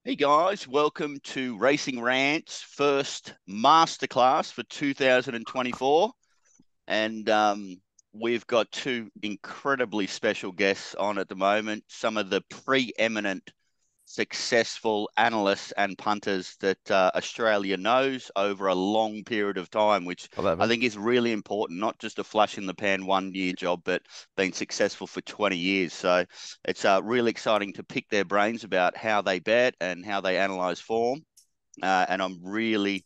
Hey guys, welcome to Racing Rant's first masterclass for 2024. And we've got two incredibly special guests on at the moment, some of the preeminent successful analysts and punters that Australia knows over a long period of time, which I think is really important, not just a flash in the pan 1 year job, but been successful for 20 years. So it's really exciting to pick their brains about how they bet and how they analyze form. And I'm really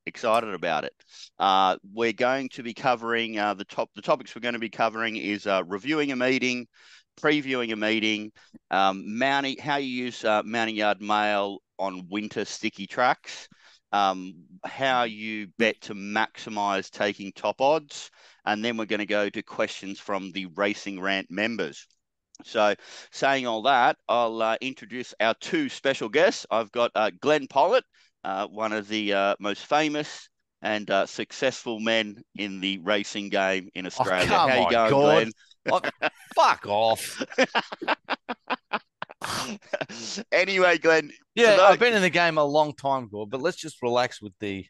excited about it. We're going to be covering the topics we're going to be covering is reviewing a meeting, previewing a meeting, mounting, how you use mounting yard mail on winter sticky tracks, how you bet to maximize taking top odds, and then we're going to go to questions from the Racing Rant members. So saying all that, I'll introduce our two special guests. I've got Glenn Pollitt, one of the most famous and successful men in the racing game in Australia. How you going, God. Glenn? Fuck off. Anyway, Glenn. Yeah, I've been in the game a long time, Gord, but let's just relax with the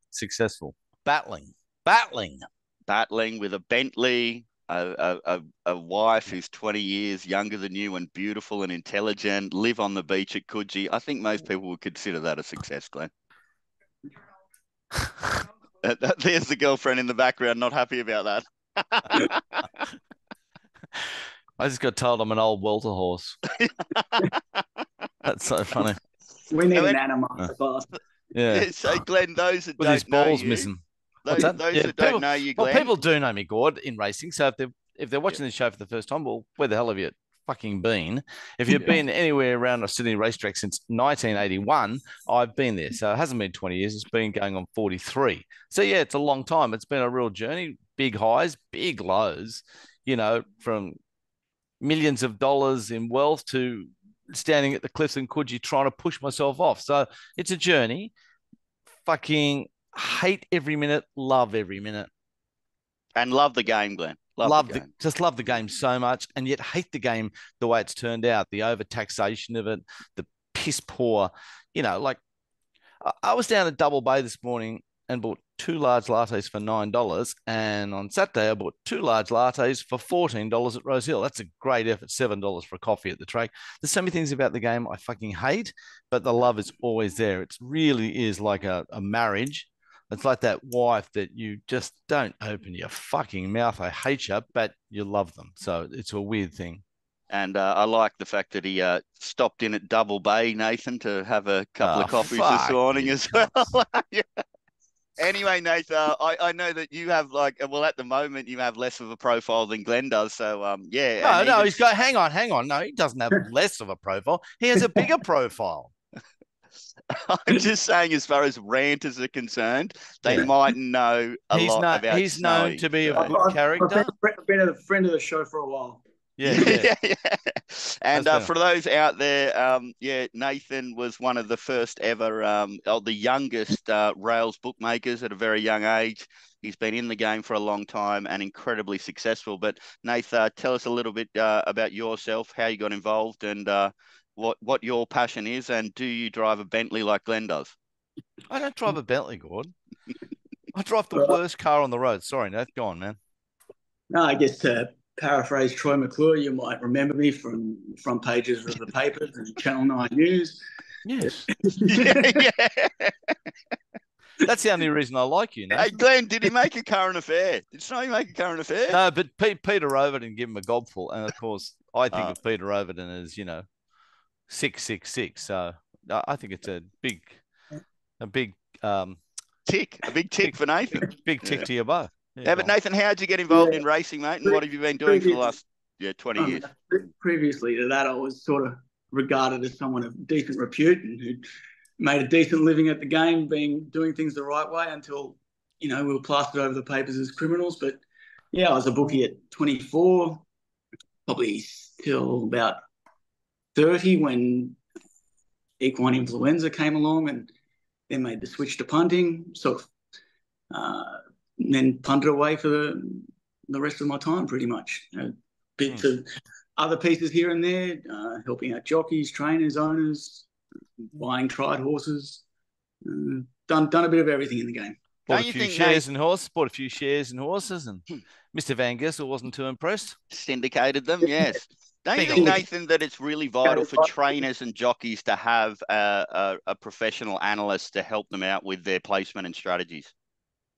successful battling with a Bentley, a wife who's 20 years younger than you and beautiful and intelligent, live on the beach at Coogee. I think most people would consider that a success, Glenn. There's the girlfriend in the background, not happy about that. I just got told I'm an old welter horse. That's so funny. We need an animal. Yeah. So, Glenn, those that with don't his balls know you, missing. Those that don't know you, Glenn. Well, people do know me, Gord, in racing. So if they're watching this show for the first time, well, where the hell have you fucking been? If you've been anywhere around a Sydney racetrack since 1981, I've been there. So it hasn't been 20 years. It's been going on 43. So, yeah, it's a long time. It's been a real journey. Big highs, big lows, from millions of dollars in wealth to standing at the cliffs in Coogee trying to push myself off. So it's a journey. Fucking hate every minute, love every minute. And love the game, Glenn. Just love the game so much, and yet hate the game the way it's turned out, the overtaxation of it, the piss poor, I was down at Double Bay this morning and bought 2 large lattes for $9. And on Saturday, I bought 2 large lattes for $14 at Rose Hill. That's a great effort, $7 for a coffee at the track. There's so many things about the game I fucking hate, but the love is always there. It really is like a marriage. It's like that wife that you just don't open your fucking mouth. I hate you, but you love them. So it's a weird thing. And I like the fact that he stopped in at Double Bay, Nathan, to have a couple of coffees this morning as well. Yeah. Anyway, Nathan, I know that you have at the moment you have less of a profile than Glenn does. So, yeah. No, he's got, hang on. No, he doesn't have less of a profile. He has a bigger profile. I'm just saying, as far as ranters are concerned, they might know a lot about He's known to be a good character. I've been a friend of the show for a while. Yeah. And for those out there, Nathan was one of the first ever, the youngest rails bookmakers at a very young age. He's been in the game for a long time and incredibly successful. But Nathan, tell us a little bit about yourself, how you got involved, and what your passion is, and do you drive a Bentley like Glenn does? I don't drive a Bentley, Gord. I drive the worst car on the road. Sorry, Nath, go on, man. No, I guess to paraphrase Troy McClure, you might remember me from front pages of the papers and Channel 9 News. Yes. Yeah. That's the only reason I like you, Nathan. Hey, Glenn, did he make a current affair? Did Snowy make a current affair? No, but Peter Overton gave him a gobful. And, of course, I think of Peter Overton as, 666. So I think it's a big tick for Nathan. Big tick to your bow. Yeah, but Nathan, how did you get involved in racing, mate? And what have you been doing for the last 20 years? Previously to that, I was sort of regarded as someone of decent repute and who'd made a decent living at the game, doing things the right way until, we were plastered over the papers as criminals. But, yeah, I was a bookie at 24, probably till about 30 when equine influenza came along, and then made the switch to punting, sort of then punted away for the rest of my time pretty much. Bits of other pieces here and there, helping out jockeys, trainers, owners, buying tried horses. Done a bit of everything in the game. Bought a few shares in horses, and Mr. Van Gessel wasn't too impressed. Syndicated them, yes. Don't you think, Nathan, that it's really vital for trainers and jockeys to have a professional analyst to help them out with their placement and strategies?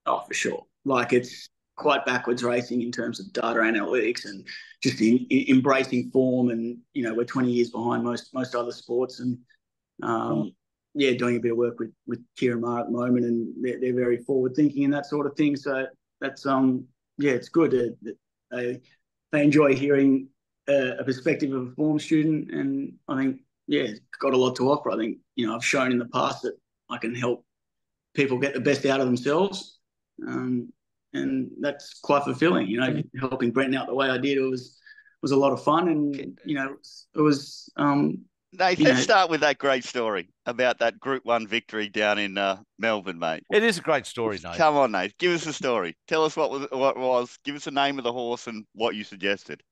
Oh, for sure. Like, it's quite backwards racing in terms of data analytics and just embracing form. And, you know, we're 20 years behind most other sports. And, doing a bit of work with Kieran Maher at the moment, and they're very forward thinking and that sort of thing. So that's, it's good. They enjoy hearing a perspective of a form student. And I think, it's got a lot to offer. I think, you know, I've shown in the past that I can help people get the best out of themselves. And that's quite fulfilling, you know, helping Brenton out the way I did. It was a lot of fun, and you know, it was. Nathan, let's start with that great story about that Group 1 victory down in Melbourne, mate. It is a great story, Nate. Come on, Nate, give us the story. Tell us what was. Give us the name of the horse and what you suggested.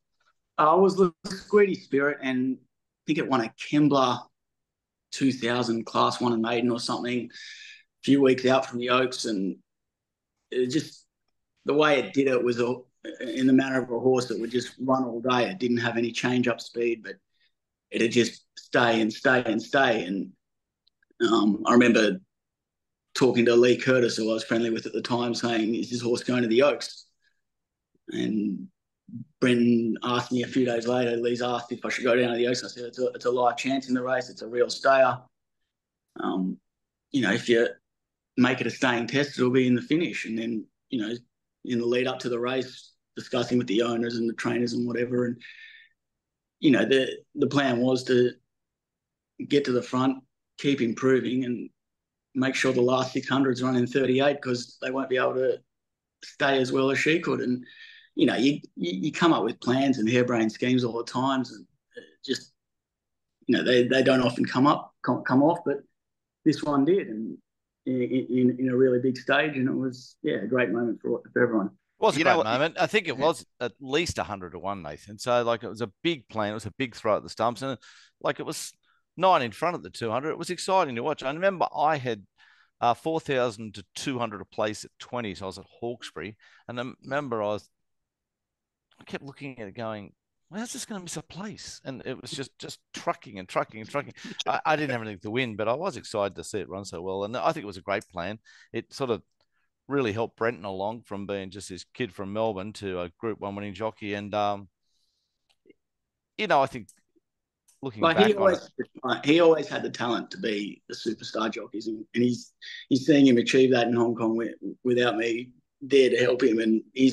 I was the Squeedy Spirit, and I think it won a Kembla 2000 Class 1 and Maiden or something. A few weeks out from the Oaks, and it just the way it did it was in the manner of a horse that would just run all day. It didn't have any change-up speed, but it'd just stay and stay and stay. And I remember talking to Lee Curtis, who I was friendly with at the time, saying, "Is this horse going to the Oaks?" And Brenton asked me a few days later, Lee's asked if I should go down to the Oaks. I said, it's a live chance in the race. It's a real stayer. You know, if you make it a staying test, it'll be in the finish. And then, you know, in the lead up to the race, discussing with the owners and the trainers and whatever. And, you know, the plan was to get to the front, keep improving, and make sure the last 600s run in 38, because they won't be able to stay as well as she could. And, you know, you come up with plans and harebrained schemes all the times, and just, you know, they don't often come off, but this one did, and in a really big stage, and it was a great moment for everyone. It was a great moment. I think it was at least 100 to 1, Nathan. So, like, it was a big plan. It was a big throw at the stumps, and like, it was 9 in front of the 200. It was exciting to watch. I remember I had 4,000 to 200 a place at 20, so I was at Hawkesbury, and I remember I kept looking at it going, "How's this going to miss a place?" And it was just trucking and trucking and trucking. I didn't have anything to win, but I was excited to see it run so well. And I think it was a great plan. It sort of really helped Brenton along from being just this kid from Melbourne to a Group 1 winning jockey. And, you know, I think looking back he always had the talent to be the superstar jockeys. And he's seeing him achieve that in Hong Kong without me there to help him. And he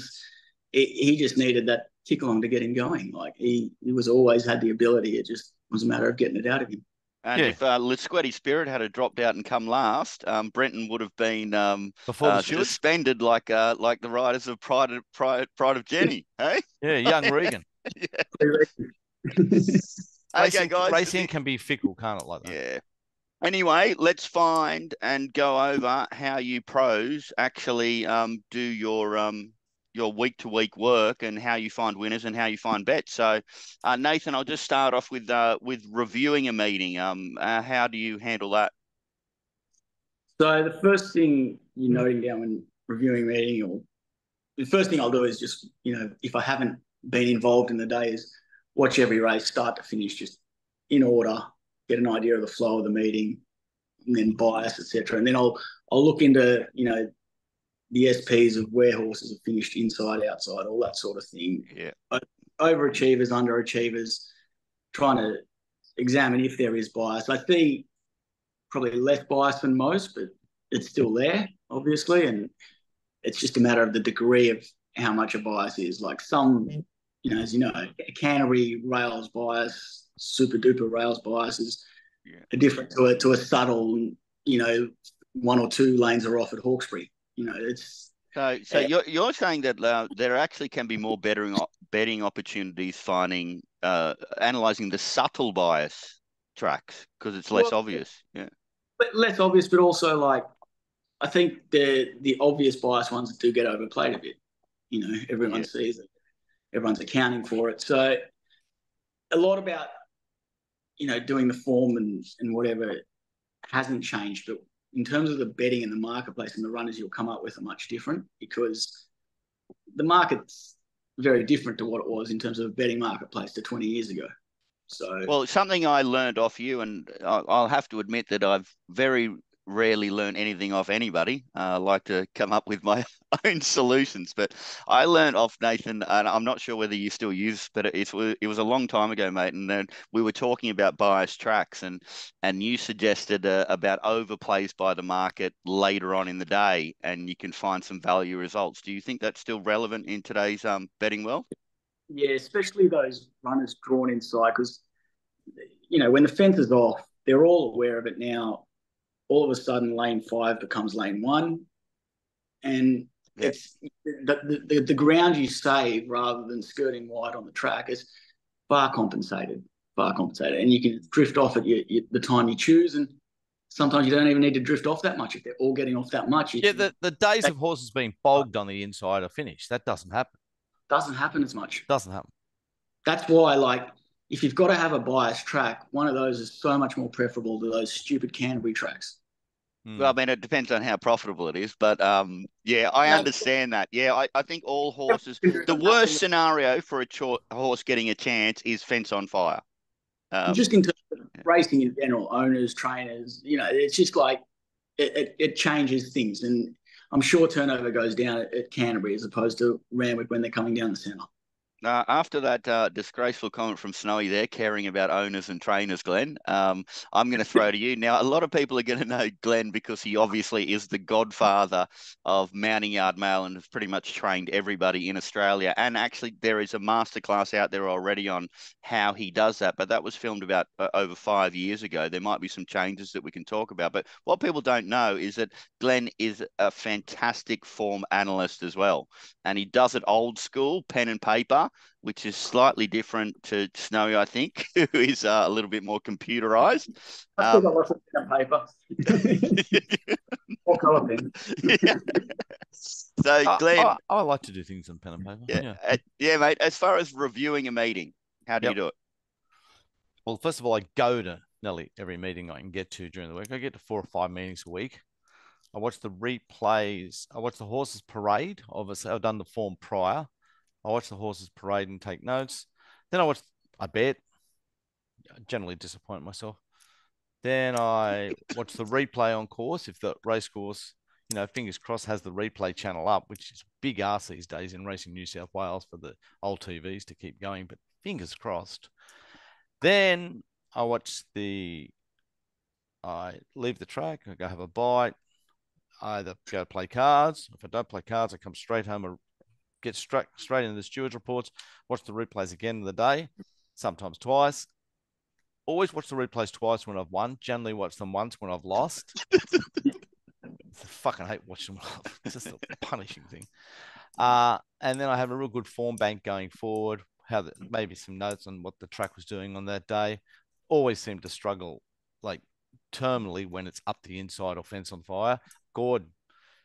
just needed that kick on to get him going. Like, he was always had the ability. It just was a matter of getting it out of him. And if Lisquetti Spirit had dropped out and come last, Brenton would have been suspended like the riders of Pride of Jenny, hey? Yeah, young Regan. Okay, guys. Racing can be fickle, can't it, like that? Yeah. Anyway, let's find and go over how you pros actually do your week-to-week work, and how you find winners and how you find bets. So, Nathan, I'll just start off with reviewing a meeting. How do you handle that? So the first thing you're noting down when reviewing a meeting, or the first thing I'll do is just, you know, if I haven't been involved in the day, is watch every race start to finish, just in order, get an idea of the flow of the meeting, and then bias, etc. And then I'll look into, you know, the SPs of where horses have finished inside, outside, all that sort of thing. Yeah. Overachievers, underachievers, trying to examine if there is bias. I see probably less bias than most, but it's still there, obviously. And it's just a matter of the degree of how much a bias is. Like, some, you know, as you know, Canterbury rails bias, super duper rails bias are different to a subtle, you know, 1 or 2 lanes are off at Hawkesbury. You know, it's so you're saying that there actually can be more betting opportunities finding analysing the subtle bias tracks, because it's less obvious. Yeah, but less obvious, but also, like, I think the obvious bias ones do get overplayed a bit. You know, everyone sees it, everyone's accounting for it. So a lot about, doing the form and whatever hasn't changed. But in terms of the betting in the marketplace and the runners you'll come up with are much different, because the market's very different to what it was in terms of a betting marketplace to 20 years ago. So, well, something I learned off you, and I'll have to admit that I've very rarely learn anything off anybody. I like to come up with my own solutions, but I learned off Nathan, and I'm not sure whether you still use, but it was a long time ago, mate. And then we were talking about biased tracks, and you suggested about overplays by the market later on in the day, and you can find some value results. Do you think that's still relevant in today's betting world? yeah, especially those runners drawn inside, because, when the fence is off, they're all aware of it now. All of a sudden, lane 5 becomes lane 1. And it's the ground you save rather than skirting wide on the track is far compensated. And you can drift off at the time you choose. And sometimes you don't even need to drift off that much if they're all getting off that much. The days of horses being bogged on the inside are finished. That doesn't happen. Doesn't happen as much. Doesn't happen. That's why, if you've got to have a biased track, one of those is so much more preferable to those stupid Canterbury tracks. Well, I mean, it depends on how profitable it is, but yeah, I understand that. Yeah, I think all horses. The worst scenario for a horse getting a chance is fence on fire. Just in terms of racing in general, owners, trainers, it's just like it changes things, and I'm sure turnover goes down at Canterbury as opposed to Randwick when they're coming down the centre. After that disgraceful comment from Snowy there, caring about owners and trainers, Glenn, I'm going to throw to you. Now, a lot of people are going to know Glenn because he obviously is the godfather of mounting yard mail and has pretty much trained everybody in Australia. And actually, there is a masterclass out there already on how he does that. But that was filmed about over 5 years ago. There might be some changes that we can talk about. But what people don't know is that Glenn is a fantastic form analyst as well. And he does it old school, pen and paper, which is slightly different to Snowy, I think, who is a little bit more computerized. I still got lots of pen and paper. What colour pen? Yeah. So, Glenn, I like to do things on pen and paper. Yeah, mate. As far as reviewing a meeting, how do you do it? Well, first of all, I go to nearly every meeting I can get to during the week. I get to 4 or 5 meetings a week. I watch the replays. I watch the horses parade. Obviously, I've done the form prior. I watch the horses parade and take notes. Then I bet. I generally disappoint myself. Then I watch the replay on course. If the race course, fingers crossed, has the replay channel up, which is big ass these days in Racing New South Wales for the old TVs to keep going, but fingers crossed. Then I leave the track. I go have a bite. I either go play cards. If I don't play cards, I come straight home and get straight into the stewards reports, watch the replays again of the day, sometimes twice. Always watch the replays twice when I've won. Generally watch them once when I've lost. I fucking hate watching them. It's just a punishing thing. And then I have a real good form bank going forward, maybe some notes on what the track was doing on that day. Always seem to struggle terminally when it's up the inside or fence on fire. Gordo,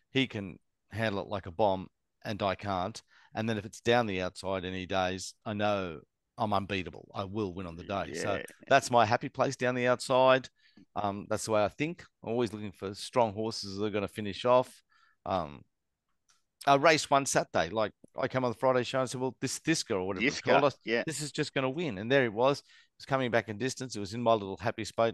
he can handle it like a bomb, and I can't. And then if it's down the outside any days, I know I'm unbeatable. I will win on the day. Yeah. So that's my happy place down the outside. That's the way I think. I'm always looking for strong horses that are going to finish off. I raced one Saturday. Like I came on the Friday show and said, well, this girl or whatever it's called, this is just going to win. And there he was. He was coming back in distance. It was in my little happy spot.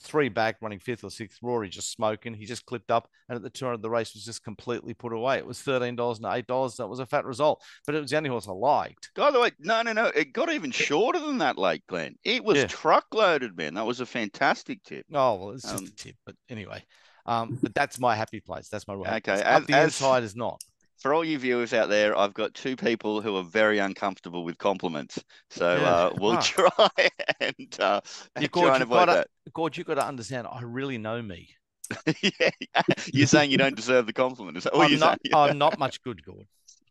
3 back, running 5th or 6th. Rory just smoking. He just clipped up, and at the turn of the race was just completely put away. It was $13 and $8. That was a fat result, but it was the only horse I liked. By the way, no. It got even shorter than that late, Glenn. It was truckloaded, man. That was a fantastic tip. Oh, well, it's just a tip. But anyway, but that's my happy place. That's my happy place. Up the inside is not. For all you viewers out there, I've got 2 people who are very uncomfortable with compliments. So we'll try and try and avoid that. Gordo, you've got to understand, I really know me. Yeah. You're saying you don't deserve the compliment. Is that what you're saying? I'm not much good, Gordo.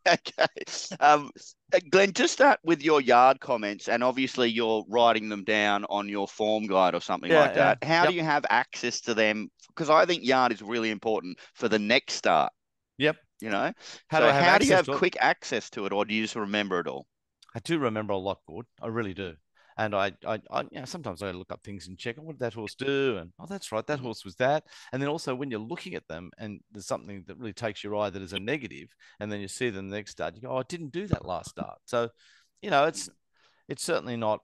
Okay. Glenn, just start with your yard comments, and obviously you're writing them down on your form guide or something like that. How do you have access to them? Because I think yard is really important for the next start. Yep. How do you have quick access to it, or do you just remember it all? I do remember a lot, good. I really do. And I sometimes I look up things and check, what did that horse do? And that's right, that horse was that. And then also when you're looking at them and there's something that really takes your eye that is a negative, and then you see them the next start, you go, oh, I didn't do that last start. So, it's certainly not,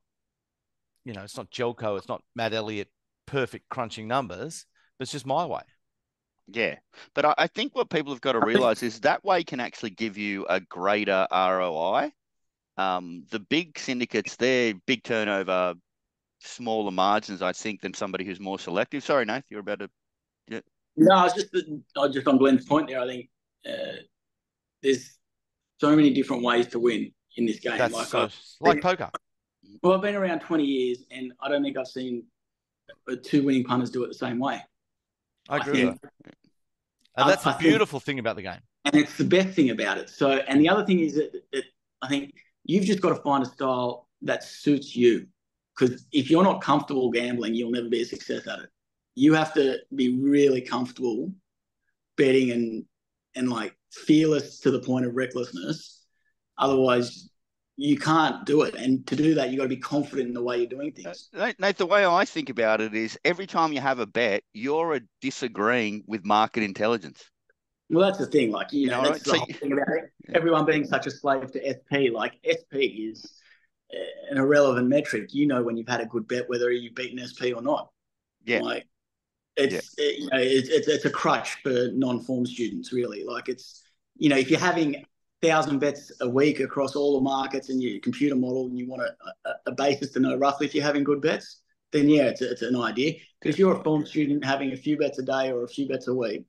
it's not Jelko, it's not Matt Elliott, perfect crunching numbers, but it's just my way. Yeah. But I think what people have got to realize is that way can actually give you a greater ROI. The big syndicates, they're big turnover, smaller margins, I think, than somebody who's more selective. Sorry, Nath, you're about to. Yeah. No, I was just on Glenn's point there. I think there's so many different ways to win in this game. That's like poker. Well, I've been around 20 years, and I don't think I've seen two winning punters do it the same way. I agree with that. And that's the beautiful thing about the game. And it's the best thing about it. So, and the other thing is that I think you've just got to find a style that suits you. Because if you're not comfortable gambling, you'll never be a success at it. You have to be really comfortable betting and like fearless to the point of recklessness. Otherwise, you can't do it. And to do that, you got to be confident in the way you're doing things. Nate, the way I think about it is every time you have a bet, you're disagreeing with market intelligence. Well, that's the thing. Like, that's the whole thing about it. Everyone being such a slave to SP. Like, SP is an irrelevant metric. When you've had a good bet, whether you've beaten SP or not. Yeah. Like, it's a crutch for non-form students, really. Like, it's, if you're having 1,000 bets a week across all the markets and your computer model, and you want a basis to know roughly if you're having good bets, then it's an idea. But if you're a form student having a few bets a day or a few bets a week,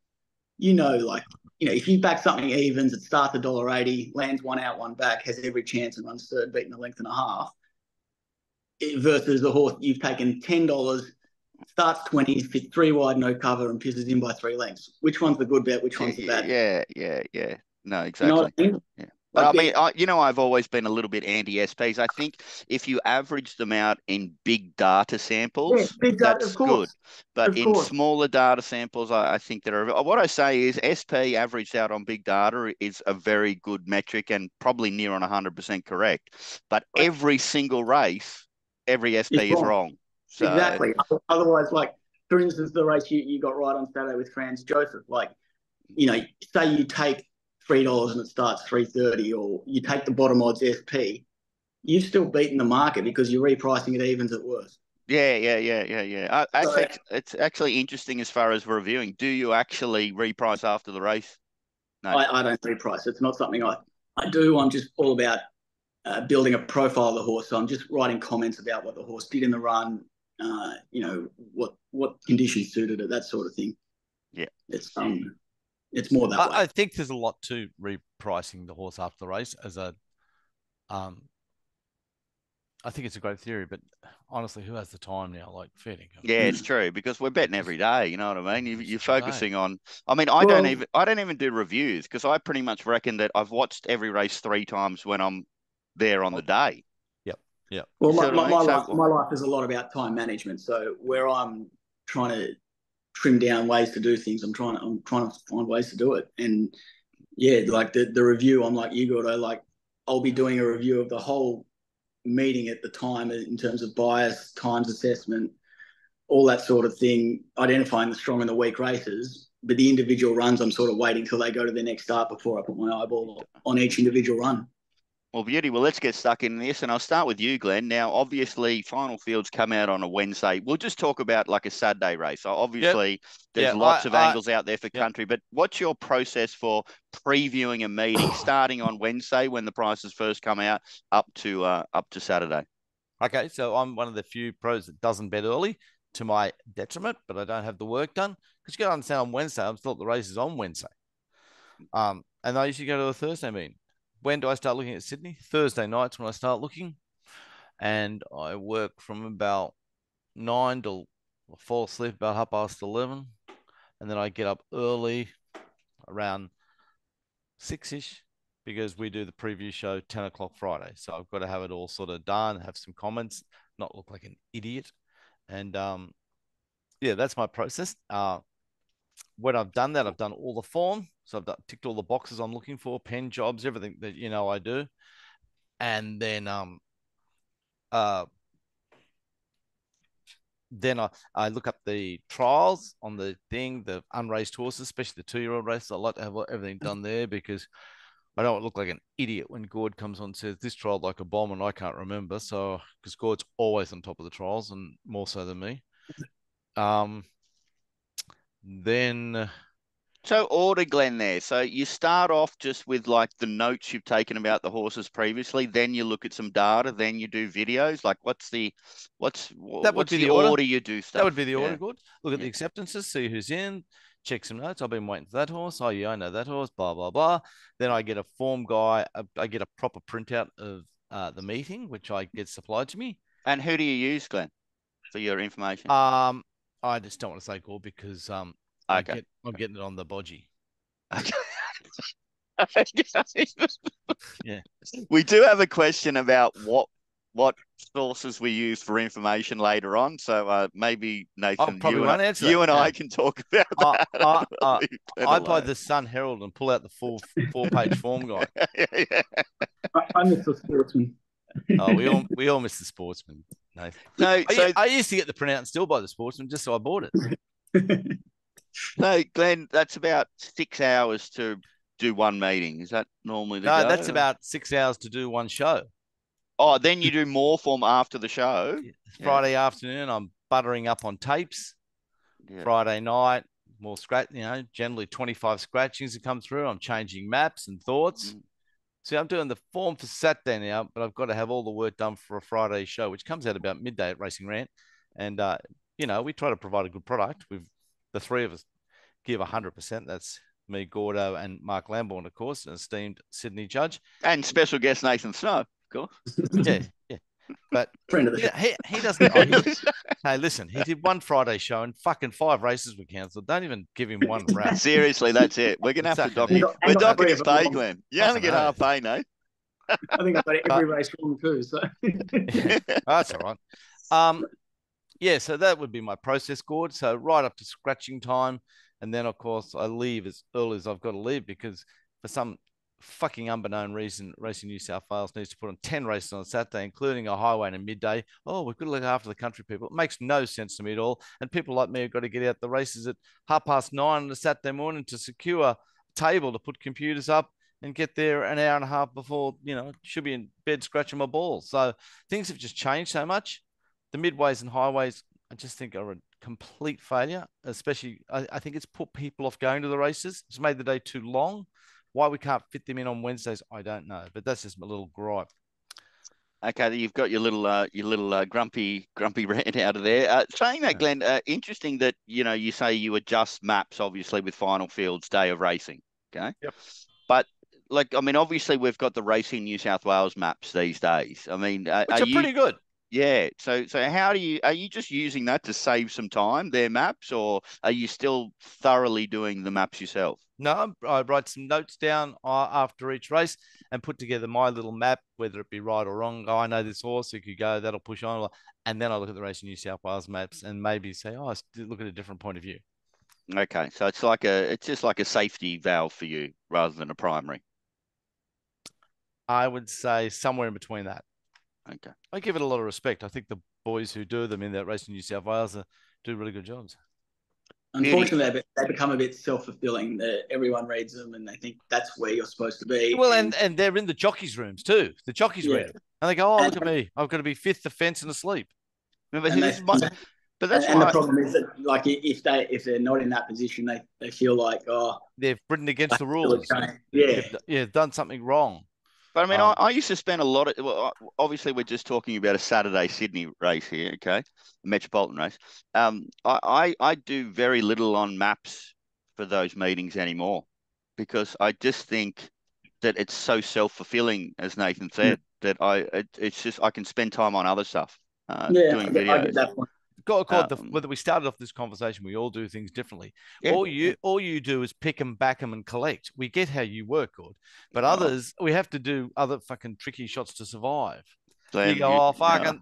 if you back something evens, it starts $1.80, lands one out, one back, has every chance and runs third, beating a length and a half, versus the horse you've taken $10, starts 20, fits 3 wide, no cover, and pisses in by 3 lengths. Which one's the good bet? Which one's the bad bet? Yeah. No, exactly. Yeah. But I've always been a little bit anti-SPs. I think if you average them out in big data samples, that's good. But in smaller data samples, I think what I say is SP averaged out on big data is a very good metric and probably near on 100% correct. But every single race, every SP is wrong. So, exactly. Otherwise, like, for instance, the race you got right on Saturday with Franz Joseph, like, say you take $3 and it starts 3.30, or you take the bottom odds SP, you've still beaten the market because you're repricing at evens at worst. Yeah. It's actually interesting as far as reviewing. Do you actually reprice after the race? No. I don't reprice. It's not something I do. I'm just all about building a profile of the horse. So I'm just writing comments about what the horse did in the run, what conditions suited it, that sort of thing. Yeah. It's more that way. I think there's a lot to repricing the horse after the race I think it's a great theory, but honestly, who has the time now? Like, fair dinkum. Yeah, it's true, because we're betting every day. You know what I mean? You're focusing on. I mean, I don't even do reviews, because I pretty much reckon that I've watched every race 3 times when I'm there on the day. Yep. Well, my life is a lot about time management. So where I'm trying to trim down ways to do things, I'm trying to find ways to do it. And like the review, I'm like you, Gordo. Like, I'll be doing a review of the whole meeting at the time in terms of bias, times assessment, all that sort of thing, identifying the strong and the weak races. But the individual runs, I'm sort of waiting till they go to their next start before I put my eyeball on each individual run. Well, beauty. Well, let's get stuck in this, and I'll start with you, Glenn. Now, obviously, final fields come out on a Wednesday. We'll just talk about like a Saturday race. So obviously, there's lots of angles out there for country, but what's your process for previewing a meeting starting on Wednesday when the prices first come out up to Saturday? Okay, so I'm one of the few pros that doesn't bet early, to my detriment, but I don't have the work done, because you got to understand, on Wednesday, I'm still at the races on Wednesday. And I usually go to a Thursday meeting. When do I start looking at Sydney? Thursday nights when I start looking, and I work from about 9 till I fall asleep about 11:30, and then I get up early around 6-ish, because we do the preview show 10 o'clock Friday. So I've got to have it all sort of done, have some comments, not look like an idiot. And that's my process. When I've done that, I've done all the form. So I've ticked all the boxes I'm looking for, pen jobs, everything that I do. and then I look up the trials on the thing, the unraced horses, especially the 2-year-old races. I like to have everything done there because I don't look like an idiot when Gord comes on and says this trial like a bomb and I can't remember. So because Gord's always on top of the trials and more so than me. Then So order, Glenn, there. So you start off just with like the notes you've taken about the horses previously. Then you look at some data. Then you do videos. Like what's the order you do stuff? That would be the order, Yeah. Good. Look at the acceptances, see who's in, check some notes. I've been waiting for that horse. Oh yeah, I know that horse. Blah blah blah. Then I get a form guy. I get a proper printout of the meeting, which I get supplied to me. And who do you use, Glenn, for your information? I just don't want to say Gord because I'm getting it on the bodgy. Okay. Yeah. We do have a question about what sources we use for information later on. So maybe Nathan, you and I can talk about that. I buy the Sun Herald and pull out the four-page form guide. Yeah. I miss the Sportsman. Oh, we all miss the Sportsman. Nathan. No, I used to get the printout and still buy the Sportsman just so I bought it. No, Glenn, that's about 6 hours to do one meeting. Is that normally the go? No, that's about 6 hours to do one show. Oh, then you do more form after the show. Friday afternoon, I'm buttering up on tapes. Yeah. Friday night, more scratch. Generally 25 scratchings that come through. I'm changing maps and thoughts. See, I'm doing the form for Saturday now, but I've got to have all the work done for a Friday show, which comes out about midday at Racing Rant. And we try to provide a good product. The three of us give 100%. That's me, Gordo, and Mark Lambourne, of course, an esteemed Sydney judge. And special guest Nathan Snow, of course. Yeah. But he doesn't. Hey, listen, he did one Friday show and fucking 5 races were cancelled. Don't even give him one rap. Seriously, that's it. We're going to have to dock him. We're docking his pay, Glenn. You only get half pay, no? I think I've got every race wrong too. So that's all right. So that would be my process, Gord. So right up to scratching time. And then, of course, I leave as early as I've got to leave because for some fucking unbeknown reason, Racing New South Wales needs to put on 10 races on Saturday, including a highway and a midday. Oh, we've got to look after the country people. It makes no sense to me at all. And people like me have got to get out the races at 9:30 on a Saturday morning to secure a table to put computers up and get there an hour and a half before, should be in bed scratching my balls. So things have just changed so much. The midways and highways, I just think are a complete failure, especially I think it's put people off going to the races. It's made the day too long. Why we can't fit them in on Wednesdays, I don't know, but that's just my little gripe. Okay, you've got your little grumpy rant out of there. Saying that, Glenn, interesting that you say you adjust maps obviously with final fields day of racing. Okay. Yep. But obviously we've got the Racing New South Wales maps these days. Which are pretty good. Yeah. So are you just using that to save some time, their maps, or are you still thoroughly doing the maps yourself? No, I write some notes down after each race and put together my little map, whether it be right or wrong. Oh, I know this horse, so you could go, that'll push on. And then I look at the Racing New South Wales maps and maybe say, I look at a different point of view. Okay. So it's just like a safety valve for you rather than a primary. I would say somewhere in between that. Okay. I give it a lot of respect. I think the boys who do them in that Racing New South Wales do really good jobs. Unfortunately, they become a bit self-fulfilling. Everyone reads them and they think that's where you're supposed to be. Well, and they're in the jockeys' rooms too. The jockeys read them. And they go, look at me. I've got to be fifth, the fence, and asleep. But that's the problem is that, like, if they're not in that position, they feel like, they've ridden against the rules. Yeah, done something wrong. But I used to spend a lot of. Well, obviously, we're just talking about a Saturday Sydney race here, okay, a metropolitan race. I do very little on maps for those meetings anymore because I just think that it's so self-fulfilling, as Nathan said, that it's just I can spend time on other stuff. Doing videos. I get that point. Whether we started off this conversation, we all do things differently. Yeah. All you do is pick them, back them, and collect. We get how you work, Gord. But others, we have to do other fucking tricky shots to survive. You go,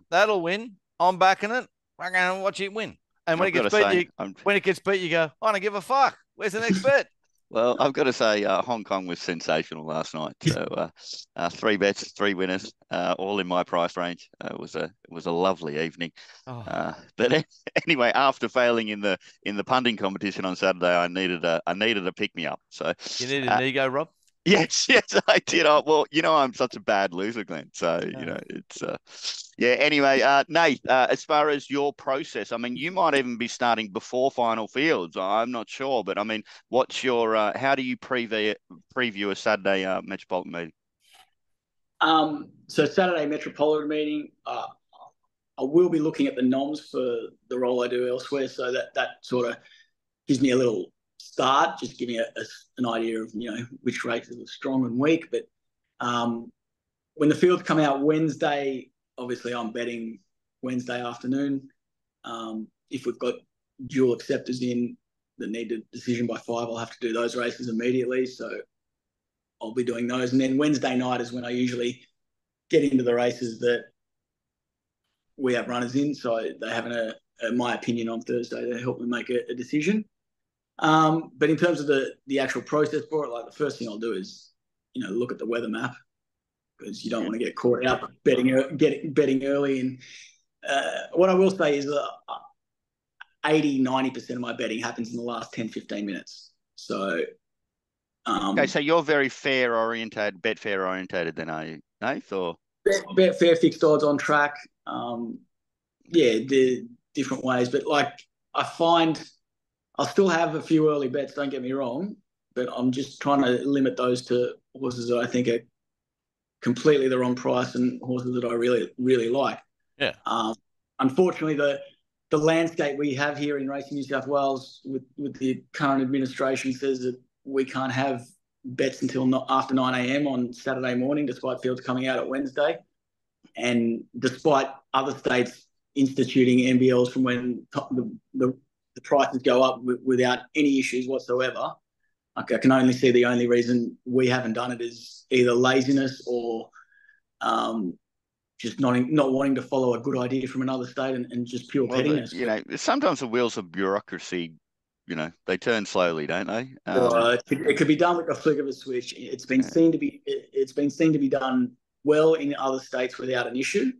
that'll win. I'm backing it. I'm going to watch it win. And when it gets beat, you go, I don't give a fuck. Where's the next bet? Well, I've got to say, Hong Kong was sensational last night. So 3 bets, 3 winners, all in my price range. It was a lovely evening. But anyway, after failing in the punting competition on Saturday, I needed a pick me up. So you needed an ego, Rob. Yes, I did. Well, I'm such a bad loser, Glenn. So, it's yeah. Anyway, Nate, as far as your process, I mean, you might even be starting before final fields. I'm not sure, but I mean, what's your how do you preview a Saturday Metropolitan meeting? So Saturday Metropolitan meeting, I will be looking at the noms for the role I do elsewhere. So that sort of gives me a little start, just giving an idea of which races are strong and weak. But when the fields come out Wednesday, obviously I'm betting Wednesday afternoon. If we've got dual acceptors in that need a decision by 5, I'll have to do those races immediately. So I'll be doing those. And then Wednesday night is when I usually get into the races that we have runners in. So they have my opinion on Thursday to help me make a decision. But in terms of the actual process for it, like the first thing I'll do is, look at the weather map, because you don't want to get caught out betting early. And what I will say is 80-90% of my betting happens in the last 10-15 minutes. So okay, so you're very fair orientated then, are you, Nath? Or bet fair, fixed odds on track. The different ways, but like I find I'll still have a few early bets, don't get me wrong, but I'm just trying to limit those to horses that I think are completely the wrong price and horses that I really, really like. Yeah. Unfortunately, the landscape we have here in Racing New South Wales with the current administration says that we can't have bets until not after 9 a.m. on Saturday morning, despite fields coming out at Wednesday. And despite other states instituting NBLs from when the prices go up without any issues whatsoever, I can only see the only reason we haven't done it is either laziness or just not wanting to follow a good idea from another state and just pure pettiness. Sometimes the wheels of bureaucracy, they turn slowly, don't they? It could be done with a flick of a switch. It's been seen to be done well in other states without an issue.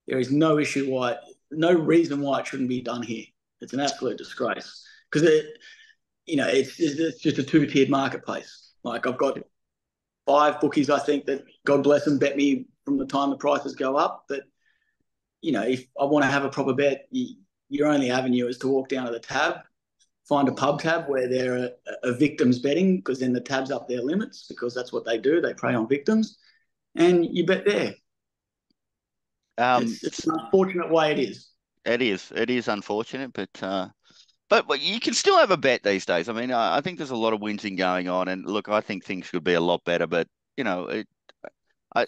There is no reason why it shouldn't be done here. It's an absolute disgrace because it's just a 2-tiered marketplace. Like I've got 5 bookies, I think, that God bless them, bet me from the time the prices go up. But if I want to have a proper bet, your only avenue is to walk down to the tab, find a pub tab where there are victims betting, because then the tab's up their limits, because that's what they do. They prey on victims, and you bet there. It's an unfortunate way it is. It is unfortunate, but you can still have a bet these days. I mean, I think there's a lot of whinging going on, and look, I think things could be a lot better. But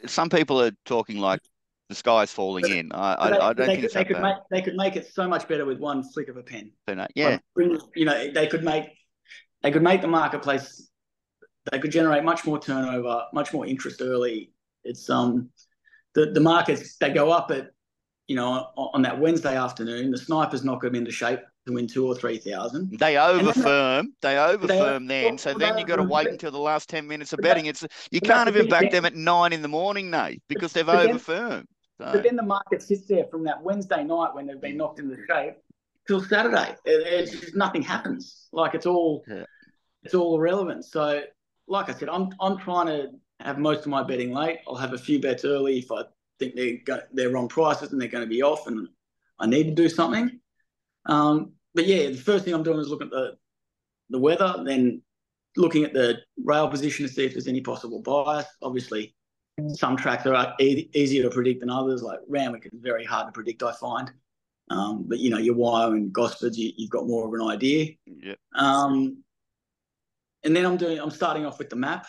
some people are talking like the sky's falling in. I don't think it's that bad. They could make it so much better with one flick of a pen. Yeah, they could make the marketplace. They could generate much more turnover, much more interest early. It's the markets, they go up at on that Wednesday afternoon. The snipers knock them into shape to win 2,000 or 3,000. They overfirm. Then. So then you got to wait until the last 10 minutes of betting. You can't even back them at 9 in the morning, Nate, because they've overfirmed. But then the market sits there from that Wednesday night when they've been knocked into shape till Saturday. It's just nothing happens. Like it's all irrelevant. So, like I said, I'm trying to have most of my betting late. I'll have a few bets early if I think they're wrong prices and they're going to be off and I need to do something. But yeah, the first thing I'm doing is looking at the weather, then looking at the rail position to see if there's any possible bias. Obviously, some tracks are easier to predict than others. Like Randwick is very hard to predict, I find. But your Wyo and Gosfords, you've got more of an idea. Yeah. And then I'm starting off with the map.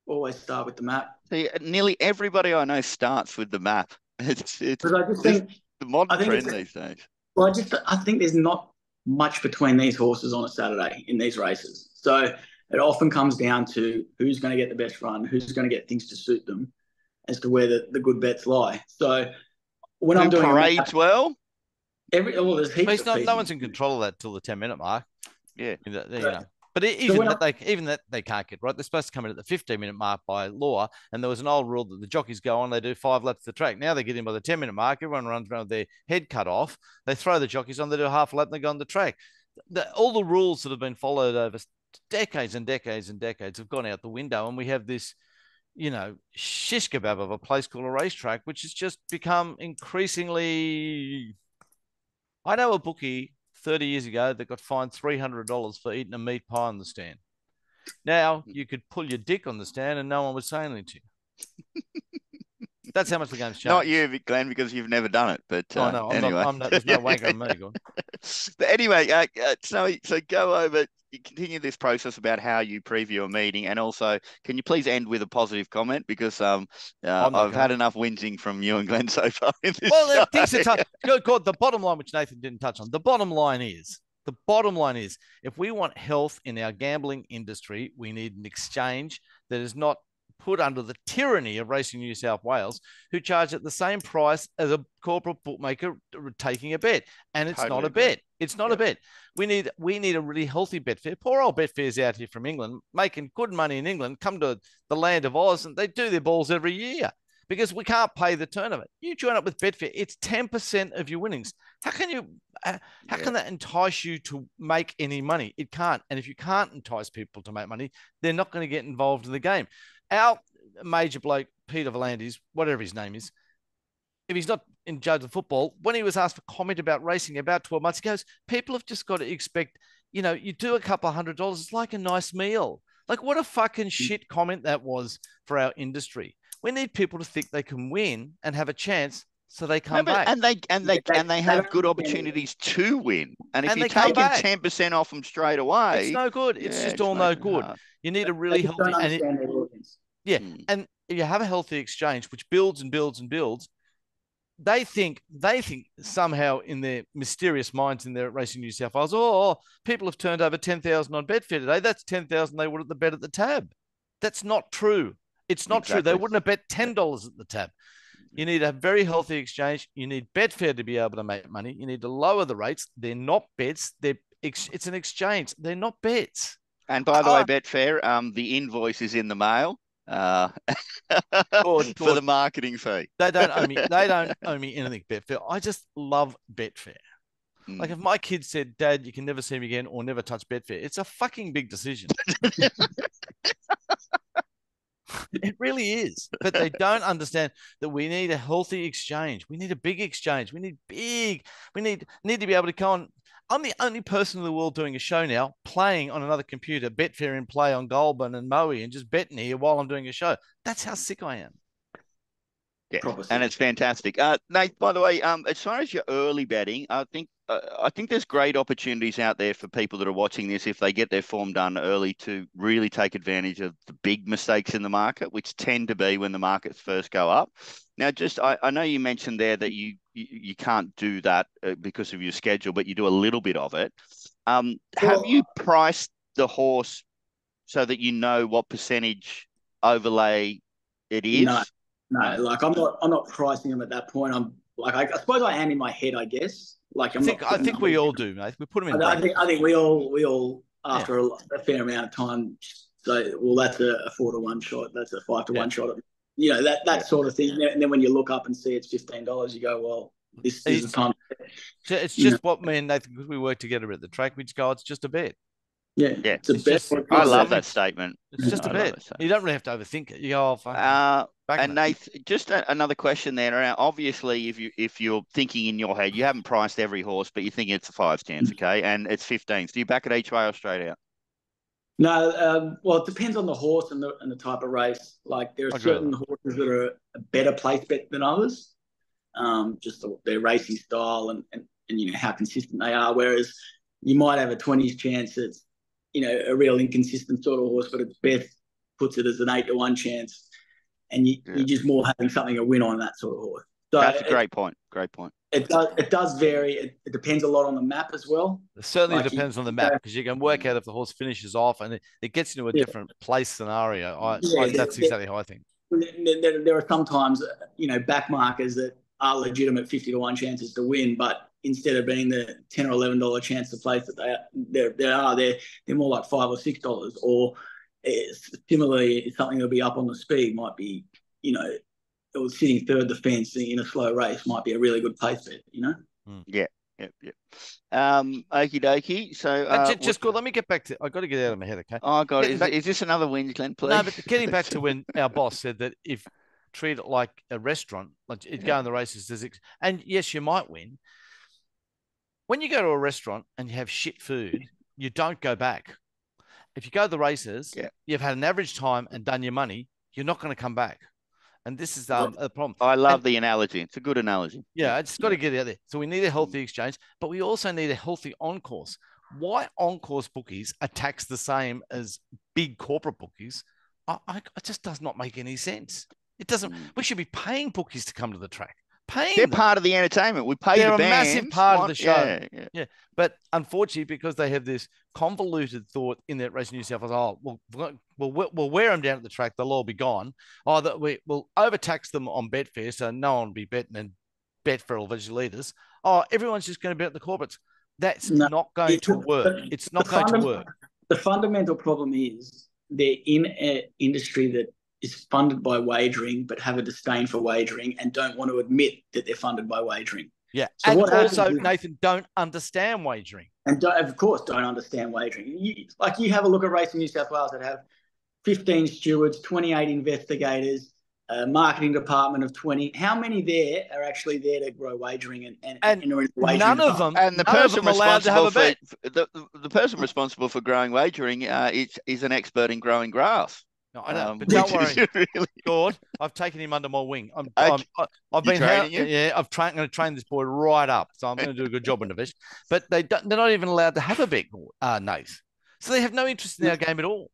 Always start with the map. See, nearly everybody I know starts with the map. It's the modern trend these days. Well, I think there's not much between these horses on a Saturday in these races. So it often comes down to who's going to get the best run, who's going to get things to suit them, as to where the good bets lie. So when I'm doing parades well, there's heaps. No one's in control of that till the 10-minute mark. Yeah. But even that they can't get right. They're supposed to come in at the 15-minute mark by law, and there was an old rule that the jockeys go on, they do 5 laps of the track. Now they get in by the 10-minute mark. Everyone runs around with their head cut off. They throw the jockeys on, they do a half lap, and they go on the track. All the rules that have been followed over decades and decades and decades have gone out the window, and we have this, shish kebab of a place called a racetrack, which has just become increasingly. I know a bookie 30 years ago that got fined $300 for eating a meat pie on the stand. Now you could pull your dick on the stand and no one would say anything to you. That's how much the game's changed. Not you, Glenn, because you've never done it. But no, anyway, there's no wanker on me. Gordon. But anyway, so go over. You continue this process about how you preview a meeting, and also, can you please end with a positive comment, because I've had enough whinging from you and Glenn so far in this show. Things are tough. Good. The bottom line, which Nathan didn't touch on, the bottom line is, if we want health in our gambling industry, we need an exchange that is not put under the tyranny of Racing New South Wales, who charge at the same price as a corporate bookmaker taking a bet. And it's not a bet. It's not a bet. We need a really healthy Betfair. Poor old Betfair's out here from England, making good money in England, come to the land of Oz, and they do their balls every year because we can't pay the tournament. You join up with Betfair, it's 10% of your winnings. How can that entice you to make any money? It can't. And if you can't entice people to make money, they're not going to get involved in the game. Our major bloke, Peter Volandis, whatever his name is, if he's not in charge of football, when he was asked for comment about racing about 12 months, he goes, people have just got to expect, you do a couple of $100, it's like a nice meal. Like, what a fucking shit comment that was for our industry. We need people to think they can win and have a chance, so they come back. And they have good opportunities to win. And if you're taking 10% off them straight away, it's no good. It's just all no good. You need a really healthy. And if you have a healthy exchange, which builds and builds and builds, they think somehow in their mysterious minds in their Racing New South Wales, people have turned over 10,000 on Betfair today. That's 10,000 they would have bet at the tab. That's not true. It's not true. They wouldn't have bet $10 at the tab. You need a very healthy exchange. You need Betfair to be able to make money. You need to lower the rates. They're not bets. It's an exchange. They're not bets. And by the way, Betfair, the invoice is in the mail for the marketing fee. They don't owe me. They don't owe me anything, Betfair. I just love Betfair. Like, if my kid said, "Dad, you can never see me again or never touch Betfair," it's a fucking big decision. It really is. But they don't understand that we need a healthy exchange. We need a big exchange. We need to be able to go on. I'm the only person in the world doing a show now, playing on another computer, Betfair in play on Goulburn and Moe, and just betting here while I'm doing a show. That's how sick I am. Yeah, and it's fantastic. Nate, by the way, as far as your early betting, I think there's great opportunities out there for people that are watching this, if they get their form done early, to really take advantage of the big mistakes in the market, which tend to be when the markets first go up. Now, I know you mentioned there that you can't do that because of your schedule, but you do a little bit of it. Have you priced the horse so that you know what percentage overlay it is? No, like I'm not pricing them at that point. I'm like, I suppose I am in my head, I guess. Like, I think we all do, mate. We put them in. I think we all after a fair amount of time. So, well, that's a 4-to-1 shot. That's a 5-to-1 shot. That sort of thing. And then when you look up and see it's $15, you go, well, this is the time. It's just what me and Nathan, because we work together at the track, we just go, it's just a bet. Yeah, it's a bet. I love that statement. It's just a bet. You don't really have to overthink it. You go, fuck. And Nath, just another question there. Now, obviously, if you're thinking in your head, you haven't priced every horse, but you think it's a 5 chance, okay, and it's 15. Do you back it each way or straight out? No, well, it depends on the horse and the type of race. Like, there are certain horses that are a better place bet than others, just their racing style and how consistent they are. Whereas you might have a 20s chance that's a real inconsistent sort of horse, but its best puts it as an 8-to-1 chance. And you're just more having something to win on that sort of horse. So that's a great point. Great point. It does vary. It depends a lot on the map as well. It certainly depends on the map, because you can work out if the horse finishes off, and it gets into a different place scenario. That's exactly how I think. There are sometimes back markers that are legitimate 50-1 chances to win, but instead of being the $10 or $11 chance to place that they're more like $5 or $6. Or similarly, something that'll be up on the speed might be, or sitting third the fence in a slow race might be a really good place bet, Yeah. Okie dokie. So just good. Let me get back to. I got to get out of my head. Okay. Oh God, is this another win, Glenn? Please. No, but getting back to when our boss said that if treat it like a restaurant, like it'd go in the races, and yes, you might win. When you go to a restaurant and you have shit food, you don't go back. If you go to the races, you've had an average time and done your money, you're not going to come back. And this is a problem. I love the analogy. It's a good analogy. Yeah, it's got to get out there. So we need a healthy exchange, but we also need a healthy on-course. Why on-course bookies are taxed the same as big corporate bookies, it just does not make any sense. It doesn't. We should be paying bookies to come to the track. They're part of the entertainment. We pay They're the bands. They're a massive part of the show. Yeah. But unfortunately, because they have this convoluted thought in that Racing New South Wales, we'll wear them down at the track. They'll all be gone. We'll overtax them on Betfair, so no one will be betting and Betfair will visually leaders. Everyone's just going to bet at the corporates. That's not going to work. It's not going to work. The fundamental problem is they're in an industry that is funded by wagering, but have a disdain for wagering and don't want to admit that they're funded by wagering. Yeah. So and also, Nathan, don't understand wagering. And of course, don't understand wagering. You have a look at Racing New South Wales that have 15 stewards, 28 investigators, a marketing department of 20. How many there are actually there to grow wagering and wagering none of them, and the person responsible for the person responsible for growing wagering is an expert in growing grass. No, I know, but don't worry, really... Gord. I've taken him under my wing. I've been training you. Yeah, I'm going to train this boy right up, so I'm going to do a good job in the division. But they're not even allowed to have a bet, Nate. So they have no interest in our game at all.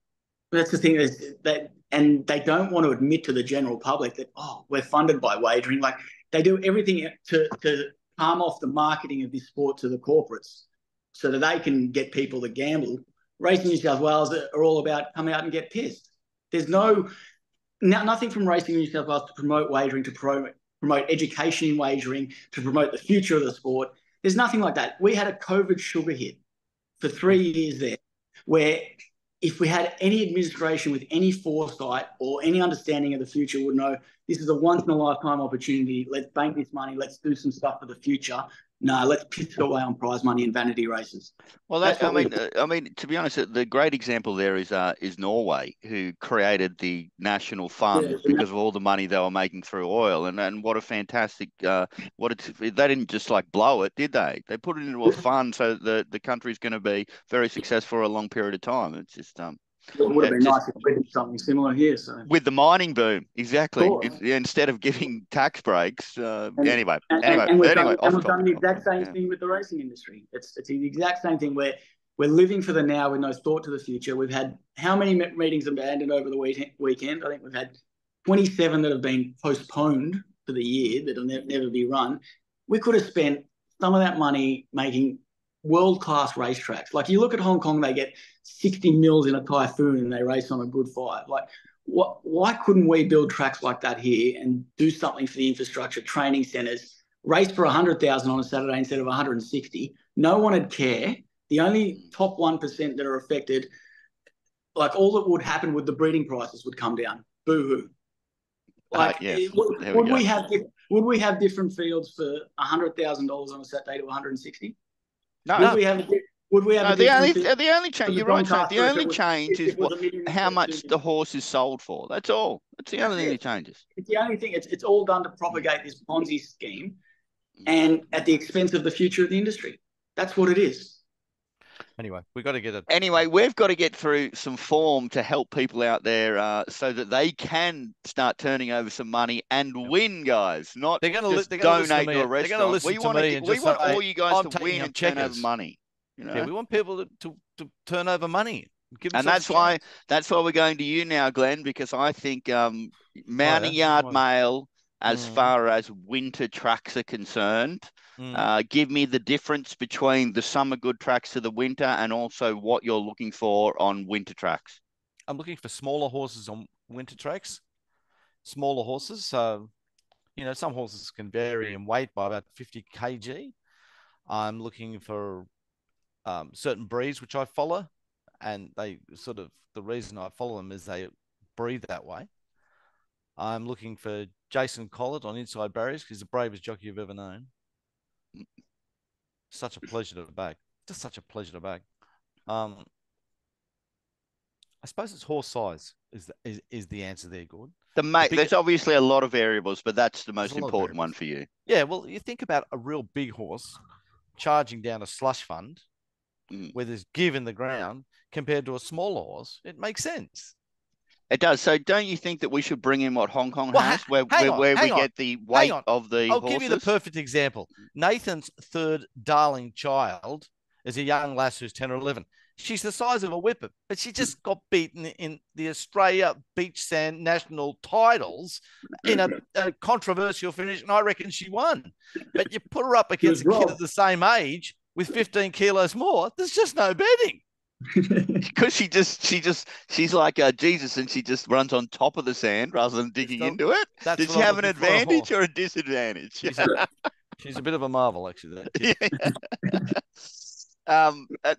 That's the thing is that, and they don't want to admit to the general public that we're funded by wagering. Like they do everything to palm off the marketing of this sport to the corporates, so that they can get people to gamble. Racing New South Wales are all about come out and get pissed. There's nothing from Racing New South Wales to promote wagering, to promote education in wagering, to promote the future of the sport. There's nothing like that. We had a COVID sugar hit for 3 years there, where if we had any administration with any foresight or any understanding of the future would know this is a once-in-a-lifetime opportunity. Let's bank this money. Let's do some stuff for the future. No, let's piss it away on prize money and vanity races. Well, I mean, to be honest, the great example there is Norway, who created the national fund because of all the money they were making through oil, and what a fantastic they didn't just like blow it, did they? They put it into a fund so that the country's going to be very successful for a long period of time. It's just it would have been nice if we did something similar here. So with the mining boom, exactly. Instead of giving tax breaks, anyway. We've done the exact same thing with the racing industry. It's the exact same thing where we're living for the now with no thought to the future. We've had how many meetings abandoned over the weekend? I think we've had 27 that have been postponed for the year that'll never be run. We could have spent some of that money making world-class racetracks. Like you look at Hong Kong, they get 60 mils in a typhoon and they race on a good five. Like why couldn't we build tracks like that here and do something for the infrastructure, training centres, race for 100,000 on a Saturday instead of 160? No one would care. The only top 1% that are affected, like all that would happen with the breeding prices would come down. Boo-hoo. Like, would we have different fields for $100,000 on a Saturday to 160? No. Would we have the only change? You're right. So the only change is how much the horse is sold for. That's all. That's the only thing that changes. It's the only thing. It's all done to propagate this Ponzi scheme, and at the expense of the future of the industry. That's what it is. Anyway, we've got to get it. Anyway, we've got to get through some form to help people out there so that they can start turning over some money and win, guys. Not they're gonna just donate to a restaurant. We want all you guys to win and turn over money. You know? Yeah, we want people to turn over money. And that's why we're going to you now, Glenn, because I think Mounting Yard Mail, as far as winter tracks are concerned, give me the difference between the summer good tracks to the winter and also what you're looking for on winter tracks. I'm looking for smaller horses on winter tracks. Smaller horses. So, some horses can vary in weight by about 50 kg. I'm looking for certain breeds which I follow, and the reason I follow them is they breed that way. I'm looking for Jason Collett on Inside Barriers because he's the bravest jockey you've ever known. Such a pleasure to back. Just such a pleasure to back. I suppose it's horse size is the answer there, Gordon. There's obviously a lot of variables, but that's the most important one for you. Yeah, well, you think about a real big horse charging down a slush fund where there's give in the ground compared to a smaller horse. It makes sense. It does. So don't you think that we should bring in what Hong Kong has, where we get the weight of the I'll horses? give you the perfect example. Nathan's third darling child is a young lass who's 10 or 11. She's the size of a whippet, but she just got beaten in the Australia Beach Sand National titles in a controversial finish, and I reckon she won. But you put her up against a kid of the same age with 15 kilos more, there's just no betting. Because she's like Jesus, and she just runs on top of the sand rather than digging into it. Does she have an advantage or a disadvantage? She's a bit of a marvel, actually.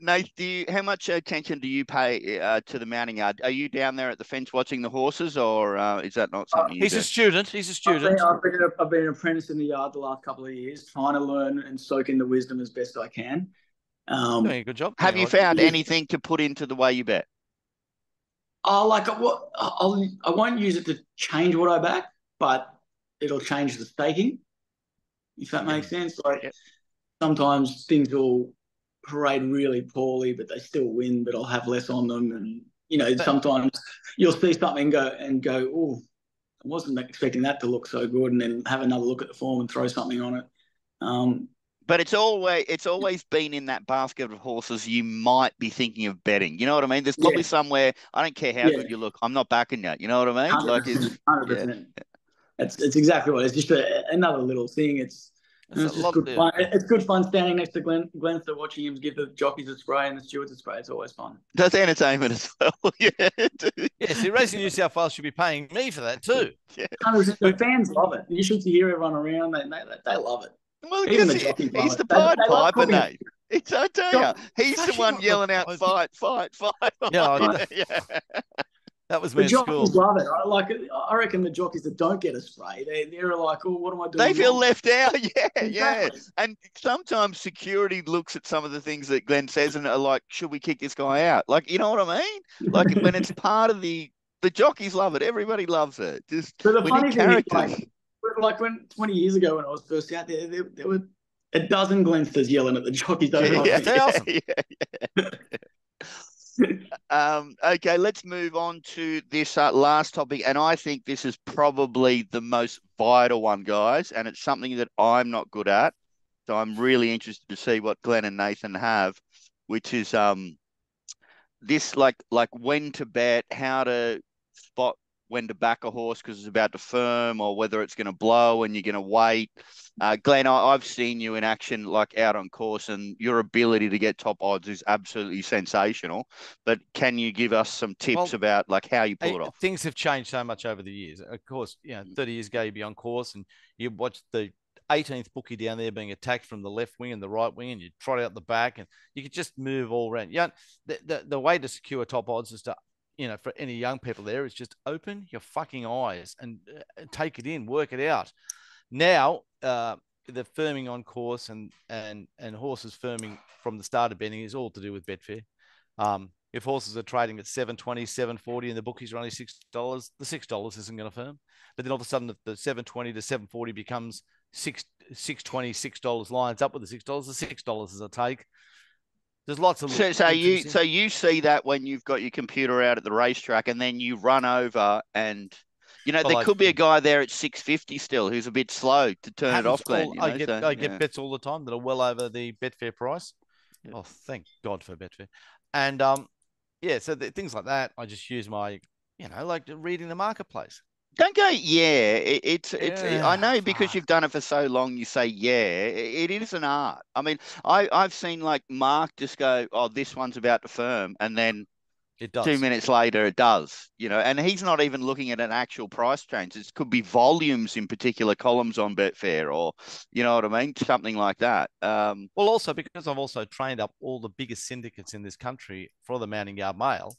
Nate, how much attention do you pay to the mounting yard? Are you down there at the fence watching the horses, or is that not something you do? He's a student. I've been an apprentice in the yard the last couple of years, trying to learn and soak in the wisdom as best I can. Doing a good job. Have you found anything to put into the way you bet? I won't use it to change what I back, but it'll change the staking, if that makes sense. Sometimes things will parade really poorly, but they still win, but I'll have less on them. And, sometimes you'll see something and go, oh, I wasn't expecting that to look so good, and then have another look at the form and throw something on it. But it's always been in that basket of horses you might be thinking of betting. You know what I mean? There's probably somewhere, I don't care how good you look, I'm not backing you. You know what I mean? 100%, 100%. It's exactly what it is. It's just another little thing. It's just good fun. It's good fun standing next to Glennsta, watching him give the jockeys a spray and the stewards a spray. It's always fun. That's entertainment as well. See, Racing New South Wales should be paying me for that too. 100%. The fans love it. You should hear everyone around. They love it. Well, he's the Pied Piper, Nate. I tell you, he's the one yelling out, fight, fight, fight. That was me at school. The jockeys love it. I reckon the jockeys that don't get a spray, they're like, oh, what am I doing? They feel left out, yeah. And sometimes security looks at some of the things that Glenn says and are like, should we kick this guy out? Like, you know what I mean? Like when it's part of the jockeys love it. Everybody loves it. Just but the funny thing is, like when 20 years ago when I was first out there were a dozen Glenstas yelling at the jockeys. Okay, let's move on to this last topic, and I think this is probably the most vital one, guys, and it's something that I'm not good at, so I'm really interested to see what Glenn and Nathan have, which is this like when to bet, how to spot when to back a horse because it's about to firm, or whether it's going to blow and you're going to wait. Glenn, I've seen you in action, like out on course, and your ability to get top odds is absolutely sensational. But can you give us some tips about like how you pull it off? Things have changed so much over the years. Of course, 30 years ago, you'd be on course and you watch the 18th bookie down there being attacked from the left wing and the right wing, and you trot out the back, and you could just move all around. The way to secure top odds is to, for any young people there, is just open your fucking eyes and take it in, work it out. Now, the firming on course and horses firming from the start of betting is all to do with Betfair. If horses are trading at $7.20, $7.40, and the bookies are only $6, the $6 isn't going to firm. But then all of a sudden, the $7.20 to $7.40 becomes $6.20, $6 lines up with the $6. The $6 is a take. There's lots of so you see that when you've got your computer out at the racetrack, and then you run over, and there could be a guy there at 650 still who's a bit slow to turn it off. Glenn, I get bets all the time that are well over the Betfair price. Yep. Oh, thank God for Betfair. And so things like that, I just use my like reading the marketplace. Don't go, it's I know because you've done it for so long, you say, it is an art. I mean, I've seen like Mark just go, oh, this one's about to firm. And then It does. 2 minutes later, it does, and he's not even looking at an actual price change. It could be volumes in particular columns on Betfair, or, you know what I mean? Something like that. Well, also because I've also trained up all the biggest syndicates in this country for the Mounting Yard Mail,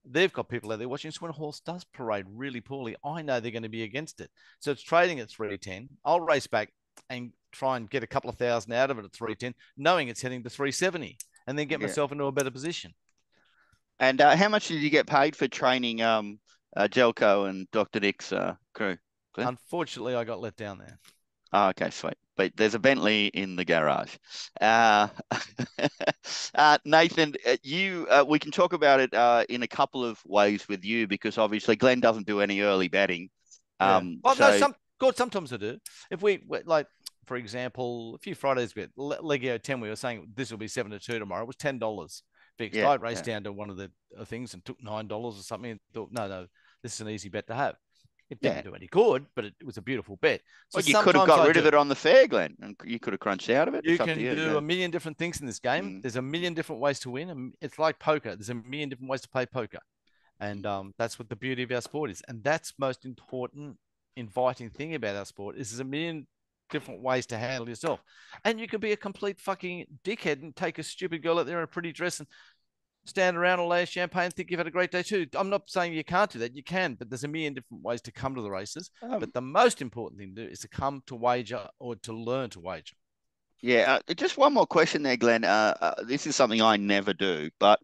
they've got people out there watching. So when a horse does parade really poorly, I know they're going to be against it. So it's trading at 310. I'll race back and try and get a couple of thousand out of it at 310, knowing it's heading to 370, and then get myself into a better position. And how much did you get paid for training Jelko and Dr. Nick's crew, Glenn? Unfortunately, I got let down there. Oh, okay, sweet. But there's a Bentley in the garage. Nathan, we can talk about it in a couple of ways with you, because obviously Glenn doesn't do any early betting. Sometimes I do. If we, like, for example, a few Fridays ago, Legio 10, we were saying this will be 7-2 tomorrow. It was $10 fixed. I raced down to one of the things and took $9 or something and thought, no, this is an easy bet to have. It didn't do any good, but it was a beautiful bet. So you could have got rid of it on the fair, Glenn, and you could have crunched out of it. You can do a million different things in this game. There's a million different ways to win. It's like poker. There's a million different ways to play poker. And that's what the beauty of our sport is. And that's most important, inviting thing about our sport is there's a million different ways to handle yourself. And you can be a complete fucking dickhead and take a stupid girl out there in a pretty dress and stand around or lay champagne and think you've had a great day too. I'm not saying you can't do that. You can, but there's a million different ways to come to the races. But the most important thing to do is to come to wager or to learn to wager. Yeah. Just one more question there, Glenn. This is something I never do, but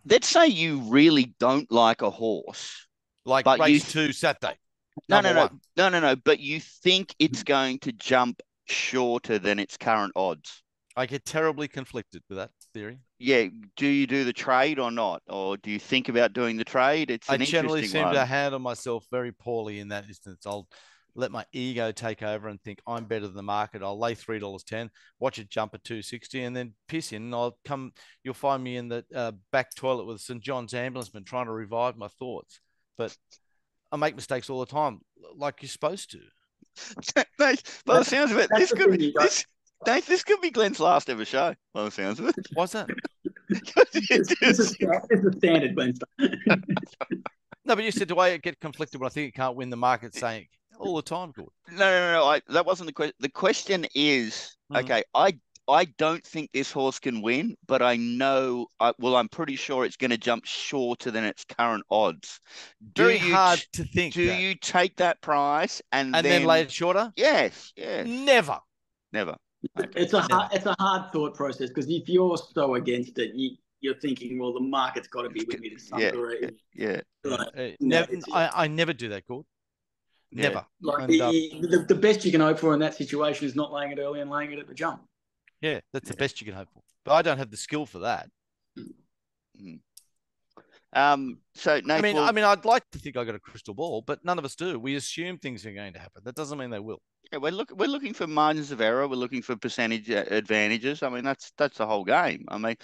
let's say you really don't like a horse. Like race 2 Saturday. No. But you think it's going to jump shorter than its current odds. I get terribly conflicted with that theory. Yeah. Do you do the trade or not? Or do you think about doing the trade? I generally seem to handle myself very poorly in that instance. I'll let my ego take over and think I'm better than the market. I'll lay $3.10, watch it jump at 260, and then piss in. And you'll find me in the back toilet with St. John's ambulanceman trying to revive my thoughts. But I make mistakes all the time, like you're supposed to. By the sounds of it, this could be Glenn's last ever show, by the sounds of it. What's that? It's a standard Glennsta. No, but you said, do I get conflicted when I think it can't win the market saying all the time, good? No. That wasn't the question. The question is, okay, I don't think this horse can win, but I know, I'm pretty sure it's going to jump shorter than its current odds. Very hard to think. Do you take that price and then lay it shorter? Yes. Never. Okay. It's a hard thought process, because if you're so against it, you're thinking, well, the market's got to be with me to some degree. Yeah. I never do that, Gord. Never. Like the best you can hope for in that situation is not laying it early and laying it at the jump. Yeah, that's the best you can hope for. But I don't have the skill for that. So Nate, I'd like to think I got a crystal ball, but none of us do. We assume things are going to happen. That doesn't mean they will. Yeah, we're looking for margins of error. We're looking for percentage advantages. I mean, that's the whole game. I mean,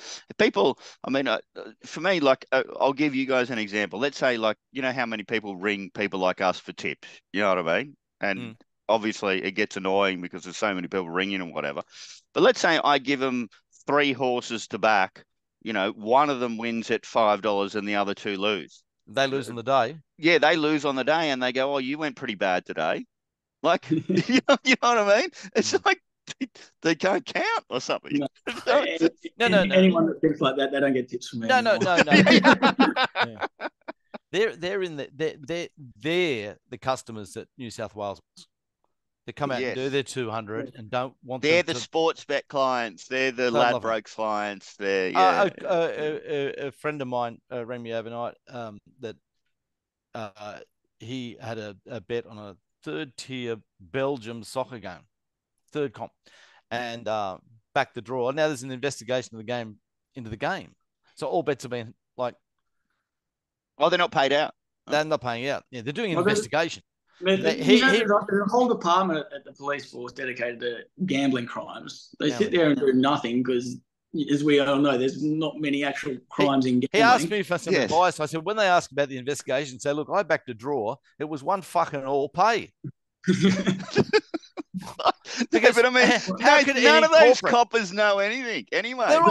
for me, like, I'll give you guys an example. Let's say, like, you know how many people ring people like us for tips. You know what I mean? And obviously, it gets annoying because there's so many people ringing and whatever. But let's say I give them 3 horses to back. You know, one of them wins at $5 and the other 2 lose. They lose on the day. Yeah, they lose on the day, and they go, "Oh, you went pretty bad today." Like, you know what I mean? It's like they can't count or something. No. Anyone that thinks like that, they don't get tips from me. No. They're the customers at New South Wales. They come out and do their 200 and don't want. They're the sports bet clients. They're the Ladbrokes clients. They're a friend of mine rang me overnight that he had a bet on a 3rd tier Belgium soccer game, 3rd comp, and backed the draw. Now there's an investigation into the game. So all bets have been like, they're not paid out. They're not paying out. Yeah, they're doing an investigation. There's a whole department at the police force dedicated to gambling crimes. They sit there and do nothing because, as we all know, there's not many actual crimes in gambling. He asked me for some advice. I said, when they ask about the investigation, say, look, I backed a draw. It was one fucking all pay. Because, but I mean, none of those coppers know anything anyway. None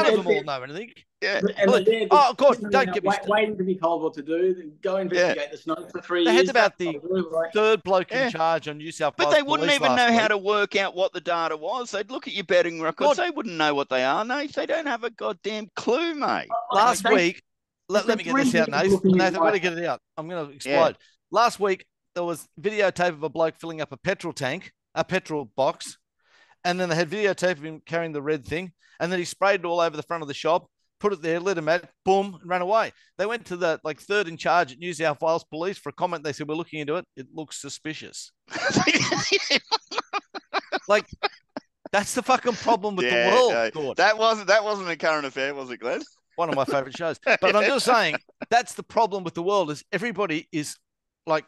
of them all know anything. Yeah. And Well, they're oh, God, sitting don't around get me started. waiting to be told what to do. Go investigate the snow for 3 They had years. about That's the like, third bloke in Yeah. charge on New South But Wales they wouldn't Police even last know how week. to work out what the data was. They'd look at your betting records. Good. They wouldn't know what they are, Nate. They don't have a goddamn clue, mate. Last week, let me get this out, Nathan. Nathan, I've got to get it out. I'm going to explode. Last week, there was videotape of a bloke filling up a petrol tank, a petrol box, and then they had videotape of him carrying the red thing, and then he sprayed it all over the front of the shop, put it there, lit him at, boom, and ran away. They went to the third in charge at New South Wales Police for a comment. They said, we're looking into it. It looks suspicious. Like, that's the fucking problem with the world, Gord. That wasn't a current affair, was it, Glenn? One of my favorite shows. But I'm just saying, that's the problem with the world is everybody is like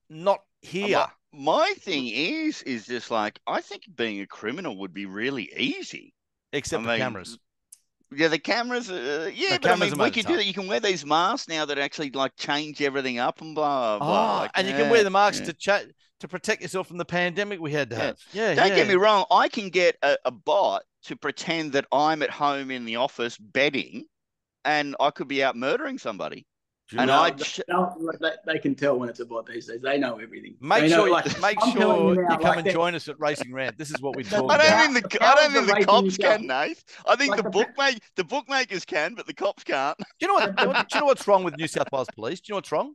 not here. My thing is just like, I think being a criminal would be really easy. Except for cameras. Yeah, the cameras. But I mean, we could do that. You can wear these masks now that actually like change everything up and blah blah. Like, and you can wear the masks to protect yourself from the pandemic we had to have. Don't get me wrong. I can get a bot to pretend that I'm at home in the office betting, and I could be out murdering somebody. And they can tell when it's a bot these days. They know everything. Make sure you come and join us at Racing Rant. This is what we talk about. I don't think the cops can, Nate. I think the bookmakers can, but the cops can't. Do you know what's wrong with New South Wales Police? Do you know what's wrong?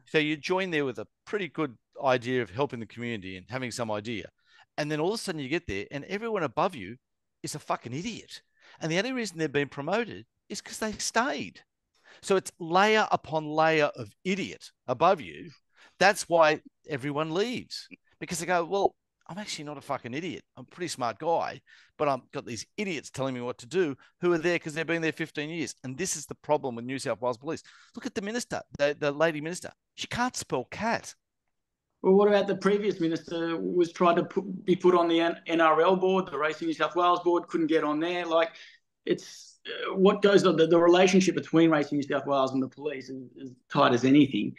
So you join there with a pretty good idea of helping the community and having some idea, and then all of a sudden you get there and everyone above you is a fucking idiot. And the only reason they've been promoted is because they stayed. So it's layer upon layer of idiot above you. That's why everyone leaves, because they go, well, I'm actually not a fucking idiot. I'm a pretty smart guy, but I've got these idiots telling me what to do who are there because they've been there 15 years. And this is the problem with New South Wales Police. Look at the minister, the lady minister. She can't spell cat. Well, what about the previous minister was trying to be put on the NRL board, the Racing New South Wales board, couldn't get on there. Like, it's what goes on. The relationship between Racing New South Wales and the police is as tight as anything.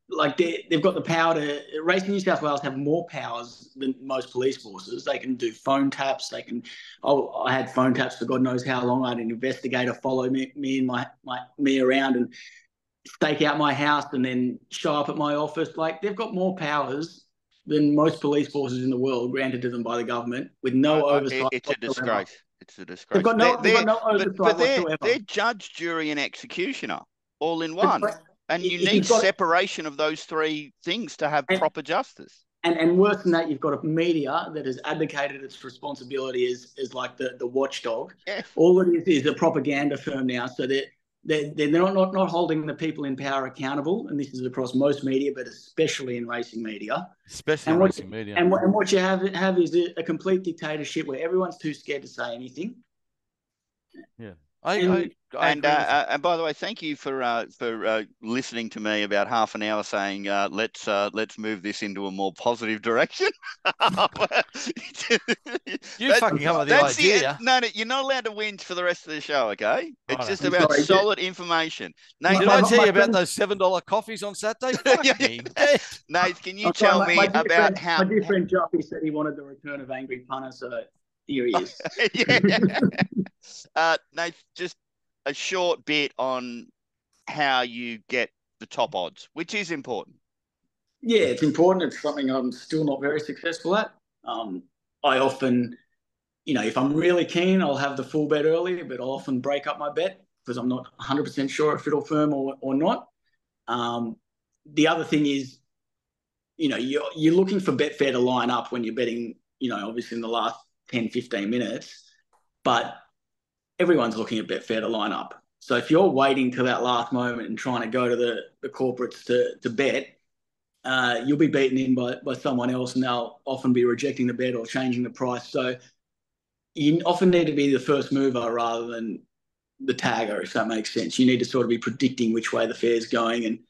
Like they've got the power to. Racing New South Wales have more powers than most police forces. They can do phone taps. They can. I had phone taps for God knows how long. I had an investigator follow me and me around and stake out my house and then show up at my office. Like, they've got more powers than most police forces in the world, granted to them by the government, with no oversight. It's a disgrace. It's a disgrace. They've got no oversight whatsoever. They're judge, jury, and executioner all in one. And you need separation of those three things to have proper justice. And worse than that, you've got a media that has abdicated its responsibility as like the watchdog. Yeah. All it is a propaganda firm now. So they're not holding the people in power accountable, and this is across most media, but especially in racing media. And what you have is a complete dictatorship where everyone's too scared to say anything. Yeah. And by the way, thank you for listening to me about half an hour saying let's move this into a more positive direction. You fucking come up with the idea. No, you're not allowed to whinge for the rest of the show, okay? It's just about solid information. Nate, did I tell you about those $7 coffees on Saturday? Nate, can you tell me about how my dear friend Joffy said he wanted the return of Angry Punter, so here he is. Nate, just a short bit on how you get the top odds, which is important. Yeah, it's important. It's something I'm still not very successful at. I often, if I'm really keen, I'll have the full bet early, but I'll often break up my bet because I'm not 100% sure if it'll firm or not. The other thing is, you're looking for Betfair to line up when you're betting, obviously in the last 10, 15 minutes, but everyone's looking at Betfair to line up. So if you're waiting till that last moment and trying to go to the corporates to bet, you'll be beaten in by someone else, and they'll often be rejecting the bet or changing the price. So you often need to be the first mover rather than the tagger, if that makes sense. You need to sort of be predicting which way the fair's going, and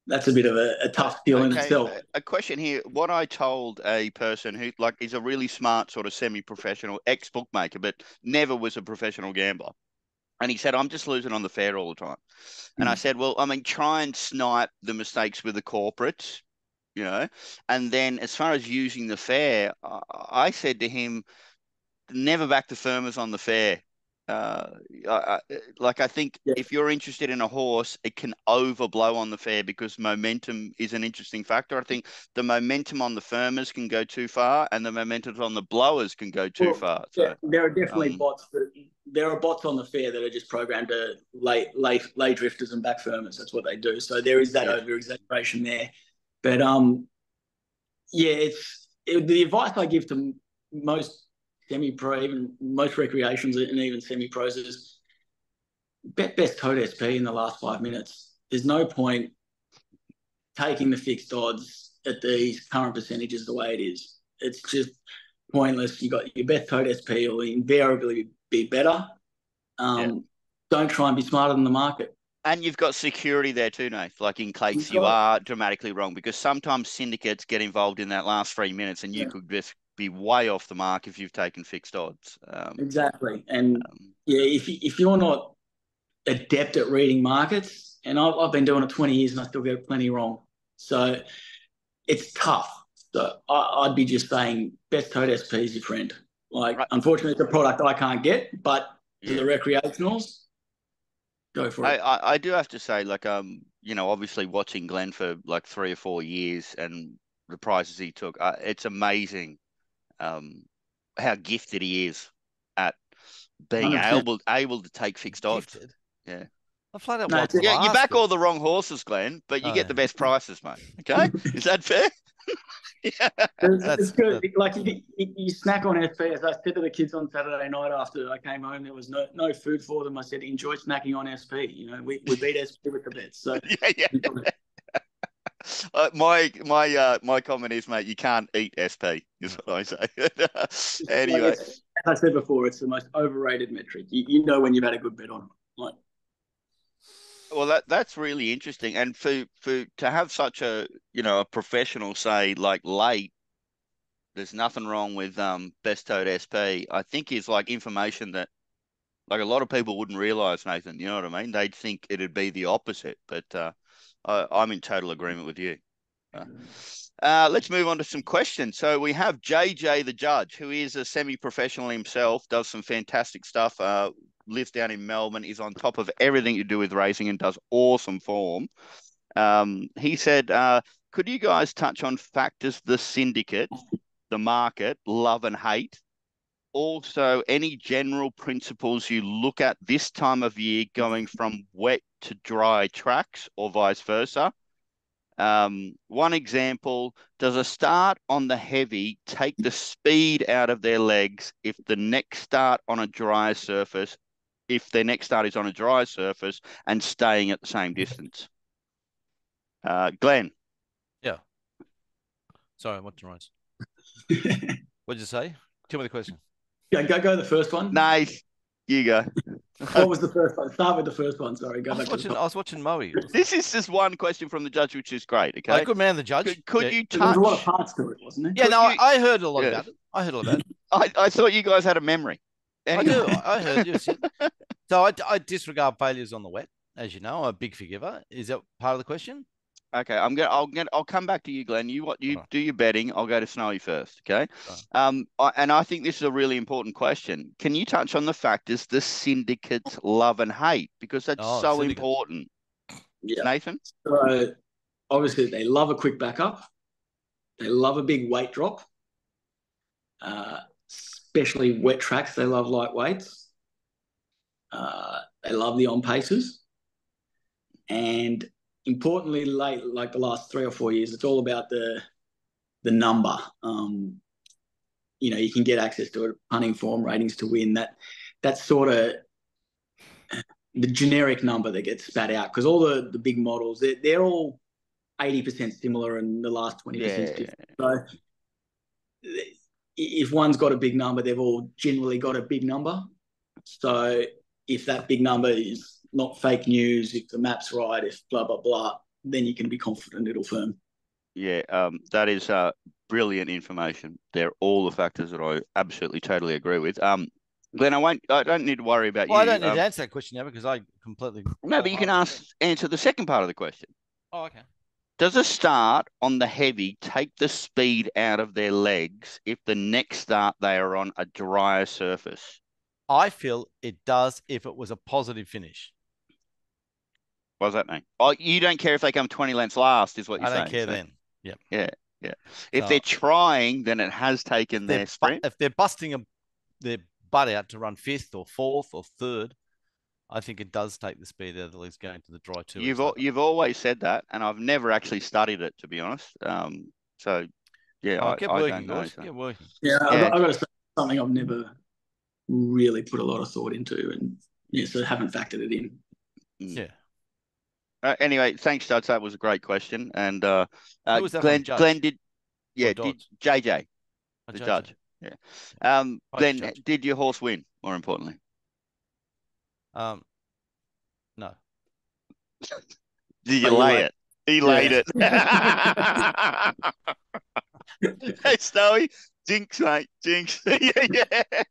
that's a bit of a tough skill in itself. A question here. What I told a person who is a really smart sort of semi-professional ex-bookmaker, but never was a professional gambler. And he said, I'm just losing on the fair all the time. And I said, well, try and snipe the mistakes with the corporates, And then as far as using the fair, I said to him, never back the firmers on the fair. I think if you're interested in a horse, it can overblow on the fair because momentum is an interesting factor. I think the momentum on the firmers can go too far, and the momentum on the blowers can go too far. So there are definitely bots. There are bots on the fair that are just programmed to lay drifters and back firmers. That's what they do. So there is that over exaggeration there. But the advice I give to most semi-pro, even most recreations and even semi-pros is bet best tote SP in the last 5 minutes. There's no point taking the fixed odds at these current percentages the way it is. It's just pointless. You got your best tote SP will invariably be better. Don't try and be smarter than the market. And you've got security there too, Nath, like in case you are dramatically wrong, because sometimes syndicates get involved in that last 3 minutes and you could just be way off the mark if you've taken fixed odds. Exactly. And if you're not adept at reading markets, and I've been doing it 20 years and I still get plenty wrong. So it's tough. So I'd be just saying best tote SP is your friend. Unfortunately, it's a product I can't get, but to the recreationals, go for it. I do have to say, obviously watching Glenn for like 3 or 4 years and the prizes he took, it's amazing how gifted he is at being 100%. able to take fixed odds. Gifted. Yeah. I played out you back all the wrong horses, Glenn, but you get the best prices, mate. Okay? Is that fair? It's good. You snack on SP. As I said to the kids on Saturday night after I came home, there was no food for them. I said, enjoy snacking on SP. We beat SP with the bets. So my comment is, mate, you can't eat SP. Is what I say. Anyway, as I said before, it's the most overrated metric. You know when you've had a good bet on it. Well, that's really interesting, and for to have such a a professional say like late, there's nothing wrong with best tote SP. I think is like information that like a lot of people wouldn't realize, Nathan. You know what I mean? They'd think it'd be the opposite, but I'm in total agreement with you. Let's move on to some questions. So we have JJ the judge, who is a semi-professional himself, does some fantastic stuff. Lives down in Melbourne, is on top of everything to do with racing and does awesome form. He said, could you guys touch on factors the syndicate, the market, love and hate? Also, any general principles you look at this time of year going from wet to dry tracks or vice versa? One example, does a start on the heavy take the speed out of their legs if their next start is on a dry surface and staying at the same distance? Glenn. Yeah. Sorry, I'm watching Ryan's. What'd you say? Tell me the question. Yeah, go the first one. Nice. You go. What was the first one? Start with the first one. Sorry, I was watching Moe. This is just one question from the judge, which is great. Okay, good man, the judge. Could you touch? There was a lot of parts to it, wasn't there? Yeah, I heard a lot about it. I heard all about it. I thought you guys had a memory. Anyway. I do. I heard you. So I disregard failures on the wet, as you know. I'm a big forgiver. Is that part of the question? Okay, I'll come back to you, Glenn. You do your betting. I'll go to Snowy first. Okay. Right. And I think this is a really important question. Can you touch on the factors the syndicates love and hate, because that's so important? Yeah. Nathan. So obviously they love a quick backup. They love a big weight drop. Especially wet tracks. They love lightweights. They love the on paces. And importantly, like the last 3 or 4 years, it's all about the number. You can get access to it, punting form, ratings to win. That's sort of the generic number that gets spat out, because all the big models, they're all 80% similar and the last 20% different. So if one's got a big number, they've all generally got a big number. So if that big number is not fake news, if the map's right, if blah, blah, blah, then you can be confident it'll firm. Yeah, that is brilliant information. They're all the factors that I absolutely, totally agree with. Glenn, I don't need to worry about you. I don't need to answer that question now because I completely... No, but you can answer the second part of the question. Oh, okay. Does a start on the heavy take the speed out of their legs if the next start they are on a drier surface? I feel it does if it was a positive finish. What does that mean? Oh, you don't care if they come 20 lengths last, is what you're I saying. don't care then. Yep. Yeah, yeah. If So they're trying, then it has taken their sprint. if they're busting their butt out to run 5th or 4th or 3rd, I think it does take the speed out of the leagues going to the dry 2. You've always said that, and I've never actually studied it, to be honest. So yeah, I don't know. So. Get working. Yeah, I've got to say something I've never really put a lot of thought into, and so haven't factored it in. Yeah. Anyway, thanks, Judge. That was a great question. And who was that Glenn did JJ, the judge. Yeah. Glenn, judge. did your horse win? More importantly, no. Did you lay it? He laid it. Hey, Snowy, jinx, mate, jinx. yeah.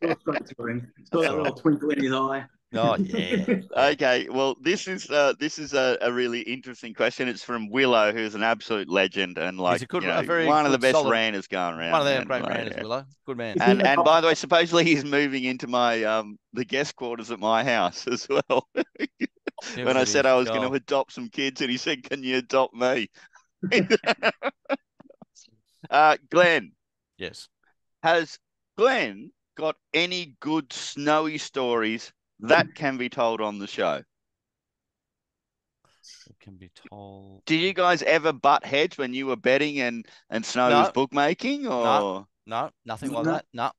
Saw that little twinkle in his eye. Oh yeah. Okay, well, this is a really interesting question. It's from Willow, who's an absolute legend and like one of the best ranters going around. One of their great ranters, Willow. Good man. And by the way, supposedly he's moving into my the guest quarters at my house as well. When I said I was going to adopt some kids, and he said, "Can you adopt me?" Glenn. Yes. Has Glenn got any good snowy stories that can be told on the show? It can be told. Did you guys ever butt heads when you were betting and Snowy was bookmaking? Or no, nothing like that. No.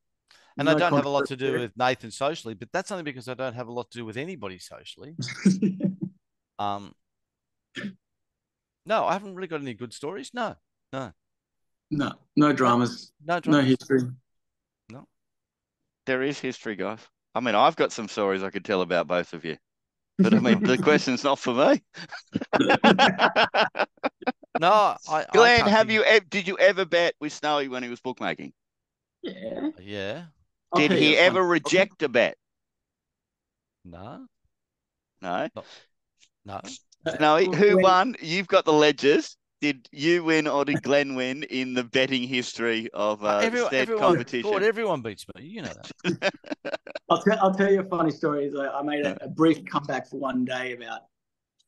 And I don't have a lot to do with Nathan socially, but that's only because I don't have a lot to do with anybody socially. No, I haven't really got any good stories. No dramas. No history. No. There is history, guys. I mean, I've got some stories I could tell about both of you, but I mean, the question's not for me. No, Glenn, did you ever bet with Snowy when he was bookmaking? Yeah. Yeah. Did he ever reject a bet? No. No. No. Snowy, who won? You've got the ledgers. Did you win or did Glenn win in the betting history of everyone, competition? God, everyone beats me. You know that. I'll tell you a funny story. I made a brief comeback for one day about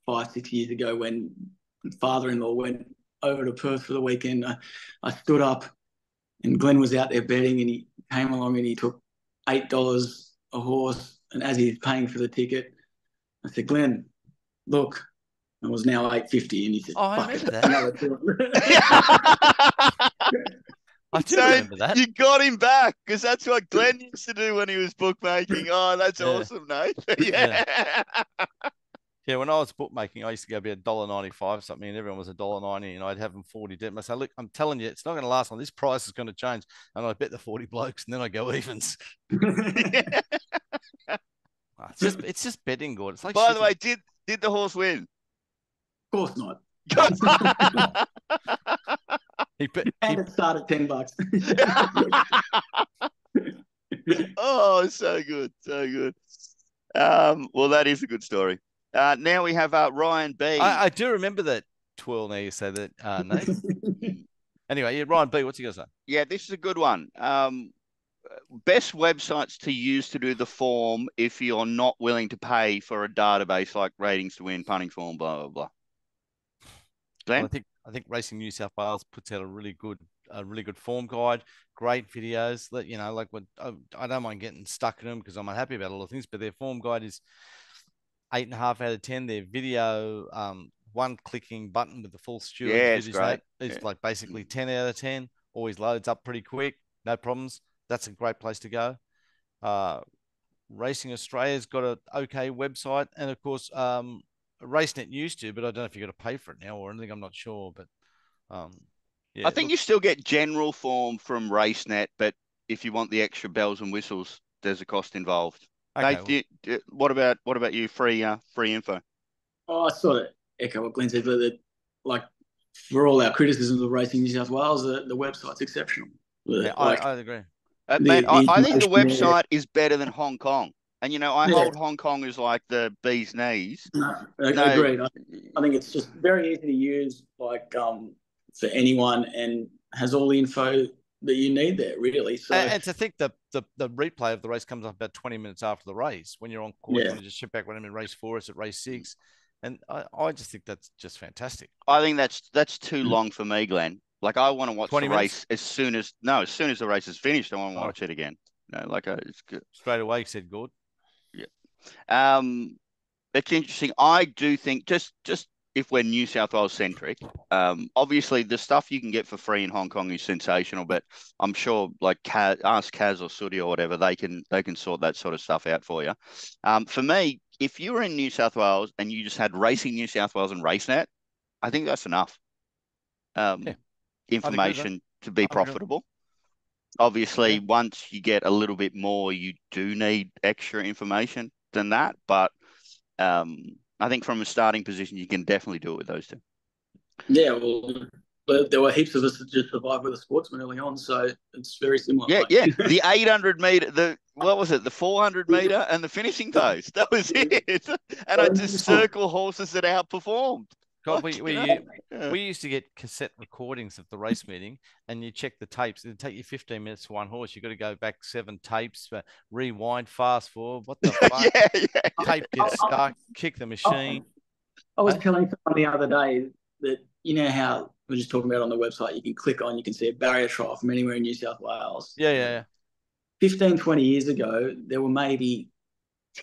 5-6 years ago when father-in-law went over to Perth for the weekend. I stood up and Glenn was out there betting, and he came along and he took $8 a horse. And as he's paying for the ticket, I said, "Glenn, look." It was now $8.50, and he said, "Oh, I remember that." I do remember that. You got him back because that's what Glenn used to do when he was bookmaking. Oh, that's awesome, Nate. Yeah. Yeah, when I was bookmaking, I used to go be $1.95 something, and everyone was $1.90, and I'd have them 40 debt. I say, "Look, I'm telling you, it's not going to last long. This price is going to change." And I bet the 40 blokes, and then I go evens. It's just betting, Gordo. It's like. By the way, did the horse win? Of course not. And it started $10. Oh, so good, so good. Well, that is a good story. Now we have Ryan B. I do remember that twirl. Now you say that, Nate. Anyway, Ryan B. What's he gonna say? Yeah, this is a good one. Best websites to use to do the form if you're not willing to pay for a database like Ratings to Win, Punting Form, blah blah blah. Glenn? Well, I think Racing New South Wales puts out a really good form guide, great videos that, like what I don't mind getting stuck in them because I'm unhappy about a lot of things, but their form guide is 8.5 out of 10. Their video, one clicking button with the full steward it's great. It's like basically 10 out of 10. Always loads up pretty quick, no problems. That's a great place to go. Racing Australia's got an okay website, and of course, RaceNet used to, but I don't know if you got to pay for it now or anything. I'm not sure, but I think you still get general form from RaceNet, but if you want the extra bells and whistles, there's a cost involved. Okay, what about you? Free info. Oh, I sort of echo what Glenn said. That, like, for all our criticisms of Racing New South Wales, the website's exceptional. Yeah, I agree. Mate, I think the website is better than Hong Kong. And, I hold Hong Kong as like the bee's knees. No, agreed. I think it's just very easy to use, like, for anyone, and has all the info that you need there, really. So and to think the replay of the race comes up about 20 minutes after the race when you're on course, you want to just sit back with them in race 4, it's at race 6. And I just think that's just fantastic. I think that's too long for me, Glenn. Like, I want to watch the race as soon as the race is finished. I want to watch it again. It's good. Straight away, said Gord. Yeah. It's interesting. I do think just if we're New South Wales centric, obviously the stuff you can get for free in Hong Kong is sensational, but I'm sure like ask Kaz or Sooty or whatever, they can sort that sort of stuff out for you. For me, if you were in New South Wales and you just had Racing New South Wales and RaceNet, I think that's enough information to be profitable. Obviously, once you get a little bit more, you do need extra information than that. But I think from a starting position, you can definitely do it with those two. Yeah, well, there were heaps of us that just survived with a sportsman early on, so it's very similar. Yeah. The 800 meter, what was it? The 400 meter and the finishing post. That was it. And I just circle horses that outperformed. God, we used to get cassette recordings of the race meeting, and you check the tapes. It'd take you 15 minutes for one horse. You got to go back 7 tapes, rewind, fast forward. What the fuck? Tape gets stuck. Kick the machine. I was telling someone the other day that you know how we're just talking about on the website. You can click on, you can see a barrier trial from anywhere in New South Wales. Yeah. 15, 20 years ago, there were maybe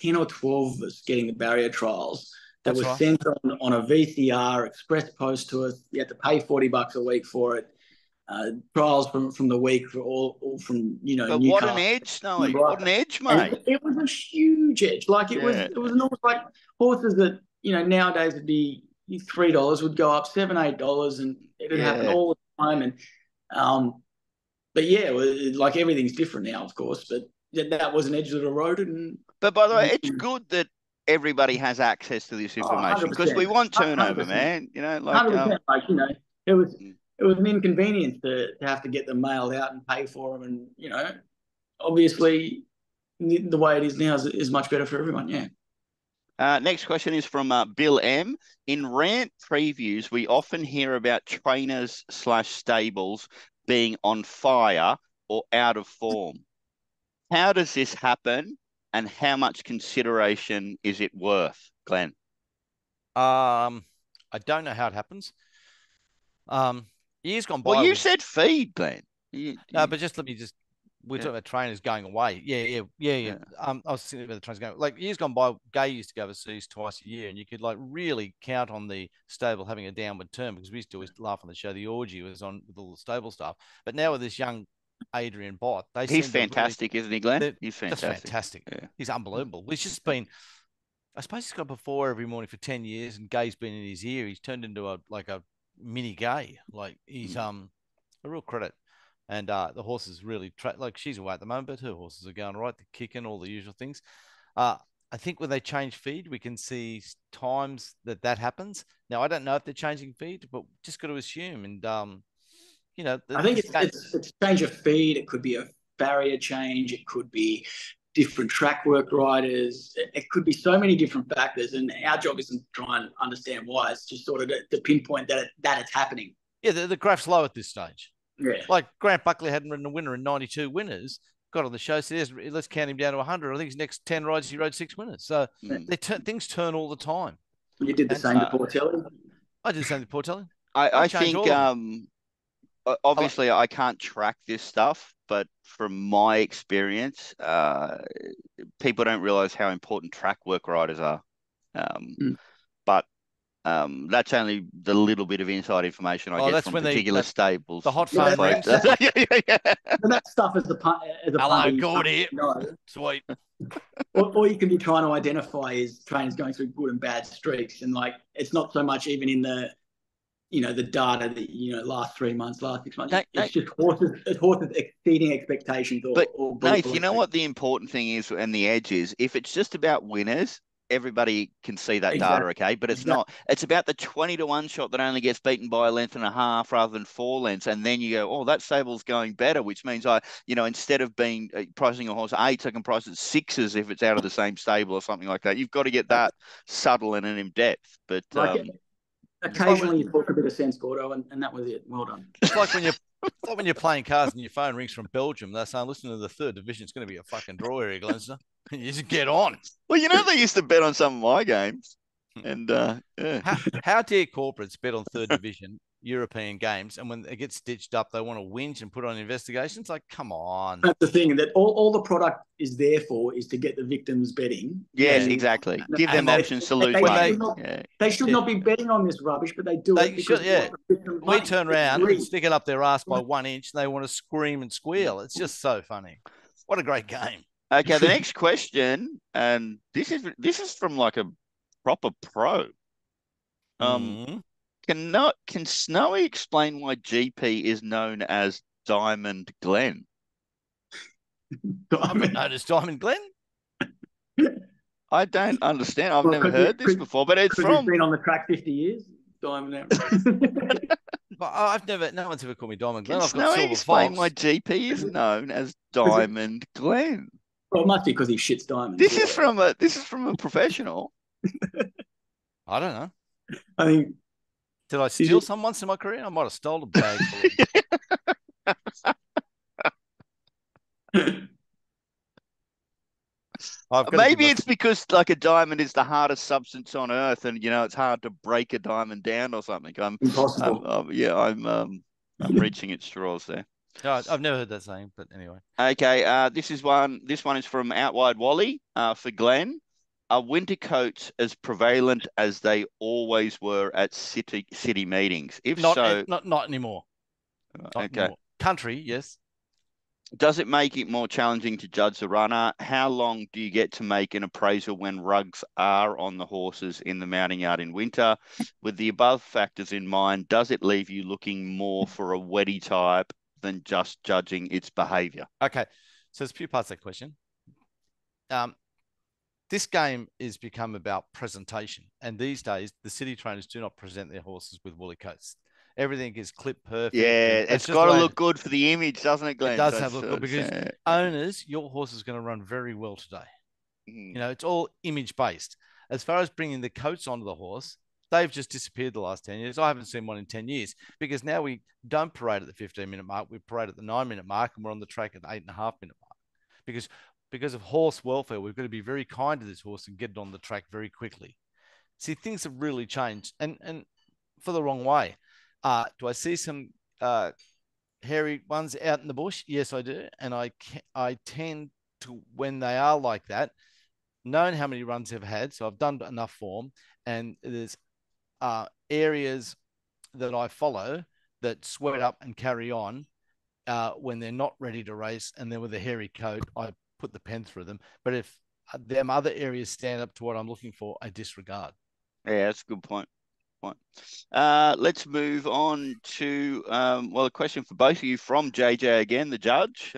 10 or 12 of us getting the barrier trials. That was sent on a VCR express post to us. You had to pay $40 a week for it. Trials from the week for all from But Newcastle. What an edge, Snowy! What an edge, mate! And it was a huge edge. Like it was almost like horses that nowadays would be $3 would go up $7-8, and it would happen all the time. And but yeah, like everything's different now, of course. But that was an edge that eroded. But by the way, it's good that everybody has access to this information because we want turnover, 100%. Man. Like 100%, it was an inconvenience to have to get them mailed out and pay for them, and obviously the way it is now is much better for everyone. Yeah. Next question is from Bill M. In RANT previews, we often hear about trainers/stables being on fire or out of form. How does this happen? And how much consideration is it worth, Glenn? I don't know how it happmes. Years gone by. Well, you said feed, Glenn. No, but just let me just. We're talking about trainers going away. Yeah. I was thinking about the trainers going. Like years gone by, Gay used to go overseas twice a year, and you could like really count on the stable having a downward turn because we used to always laugh on the show. The orgy was on with all the stable stuff, but now with this young Adrian Bott. He's fantastic, isn't he, Glenn? He's fantastic. Just fantastic. Yeah. He's unbelievable. He's just been, I suppose he's got before every morning for 10 years and Gay's been in his ear. He's turned into a mini Gay. Like he's a real credit. And the horses really, like she's away at the moment, but her horses are going right. They're kicking, all the usual things. I think when they change feed, we can see times that happens. Now, I don't know if they're changing feed, but just got to assume. And, I think it's a change of feed. It could be a barrier change. It could be different track work riders. It could be so many different factors. And our job isn't to try and understand why. It's just sort of to pinpoint that it's happening. Yeah, the graph's low at this stage. Yeah. Like Grant Buckley hadn't ridden a winner in 92 winners. Got on the show, says, let's count him down to 100. I think his next 10 rides, he rode 6 winners. So things turn all the time. You did the same to Portelli? I did the same to Portelli. I think... obviously, I can't track this stuff, but from my experience, people don't realize how important track work riders are. But that's only the little bit of inside information I get from particular stables. The hot phone rings. And that stuff is hello, Gordo. Sweet. Or you can be trying to identify is trainers going through good and bad streaks, and like it's not so much even in the the data that, last 3 months, last 6 months. It's just horses exceeding expectations. But Nate, you know what the important thing is and the edge is? If it's just about winners, everybody can see that data, okay? But it's not. It's about the 20-1 shot that only gets beaten by 1.5 lengths rather than 4 lengths. And then you go, oh, that stable's going better, which means instead of being pricing a horse 8s, I can price it 6s if it's out of the same stable or something like that. You've got to get that subtle and in depth. But... occasionally you talk a bit of sense, Gordo, and that was it. Well done. It's like when It's like when you're playing cards and your phone rings from Belgium. They're saying, listen to the third division. It's going to be a fucking draw area, Glennsta. You just get on. Well, they used to bet on some of my games. And yeah. How dare corporates bet on third division European games, and when it gets stitched up, they want to whinge and put on investigations? Like, come on. That's the thing, that all the product is there for is to get the victims betting. Yes, exactly. Give them options to lose money. They should not be betting on this rubbish, but they do it because we turn around and stick it up their ass by 1 inch, and they want to scream and squeal. It's just so funny. What a great game. Okay, the next question, and this is from like a proper pro. Can Snowy explain why GP is known as Diamond Glen? I've noticed Diamond Glen. I don't understand. I've never heard this before, but it's from. He's been on the track 50 years. Diamond. But no one's ever called me Diamond Glen. Can Snowy explain why GP is known as Diamond Glen? Well, it must be because he shits diamonds. This is from a professional. I don't know. I think. Did I steal some once in my career? I might have stolen a bag. Maybe it's because like a diamond is the hardest substance on earth, and it's hard to break a diamond down or something. Impossible. I'm reaching at straws there. No, I've never heard that saying, but anyway. Okay, this one is from Out Wide Wally for Glenn. Are winter coats as prevalent as they always were at city meetings? If not anymore. Not anymore. Country, yes. Does it make it more challenging to judge the runner? How long do you get to make an appraisal when rugs are on the horses in the mounting yard in winter? With the above factors in mind, does it leave you looking more for a wetty type than just judging its behaviour? Okay, so there's a few parts of that question. This game is become about presentation, and these days the city trainers do not present their horses with woolly coats. Everything is clip perfect. Yeah, it's got to look good for the image, doesn't it, Glenn? It does have to look good because owners, your horse is going to run very well today. It's all image based. As far as bringing the coats onto the horse, they've just disappeared the last 10 years. I haven't seen one in 10 years because now we don't parade at the 15-minute mark. We parade at the 9-minute mark, and we're on the track at the 8.5-minute mark because of horse welfare. We've got to be very kind to this horse and get it on the track very quickly. See, things have really changed and for the wrong way. Do I see some hairy ones out in the bush? Yes, I do. And I tend to, when they are like that, known how many runs they've had. So I've done enough form, and there's areas that I follow that sweat up and carry on when they're not ready to race. And then with a hairy coat, I put the pen through them. But if them other areas stand up to what I'm looking for, I disregard. Yeah, that's a good point. Let's move on to a question for both of you from JJ again, the judge.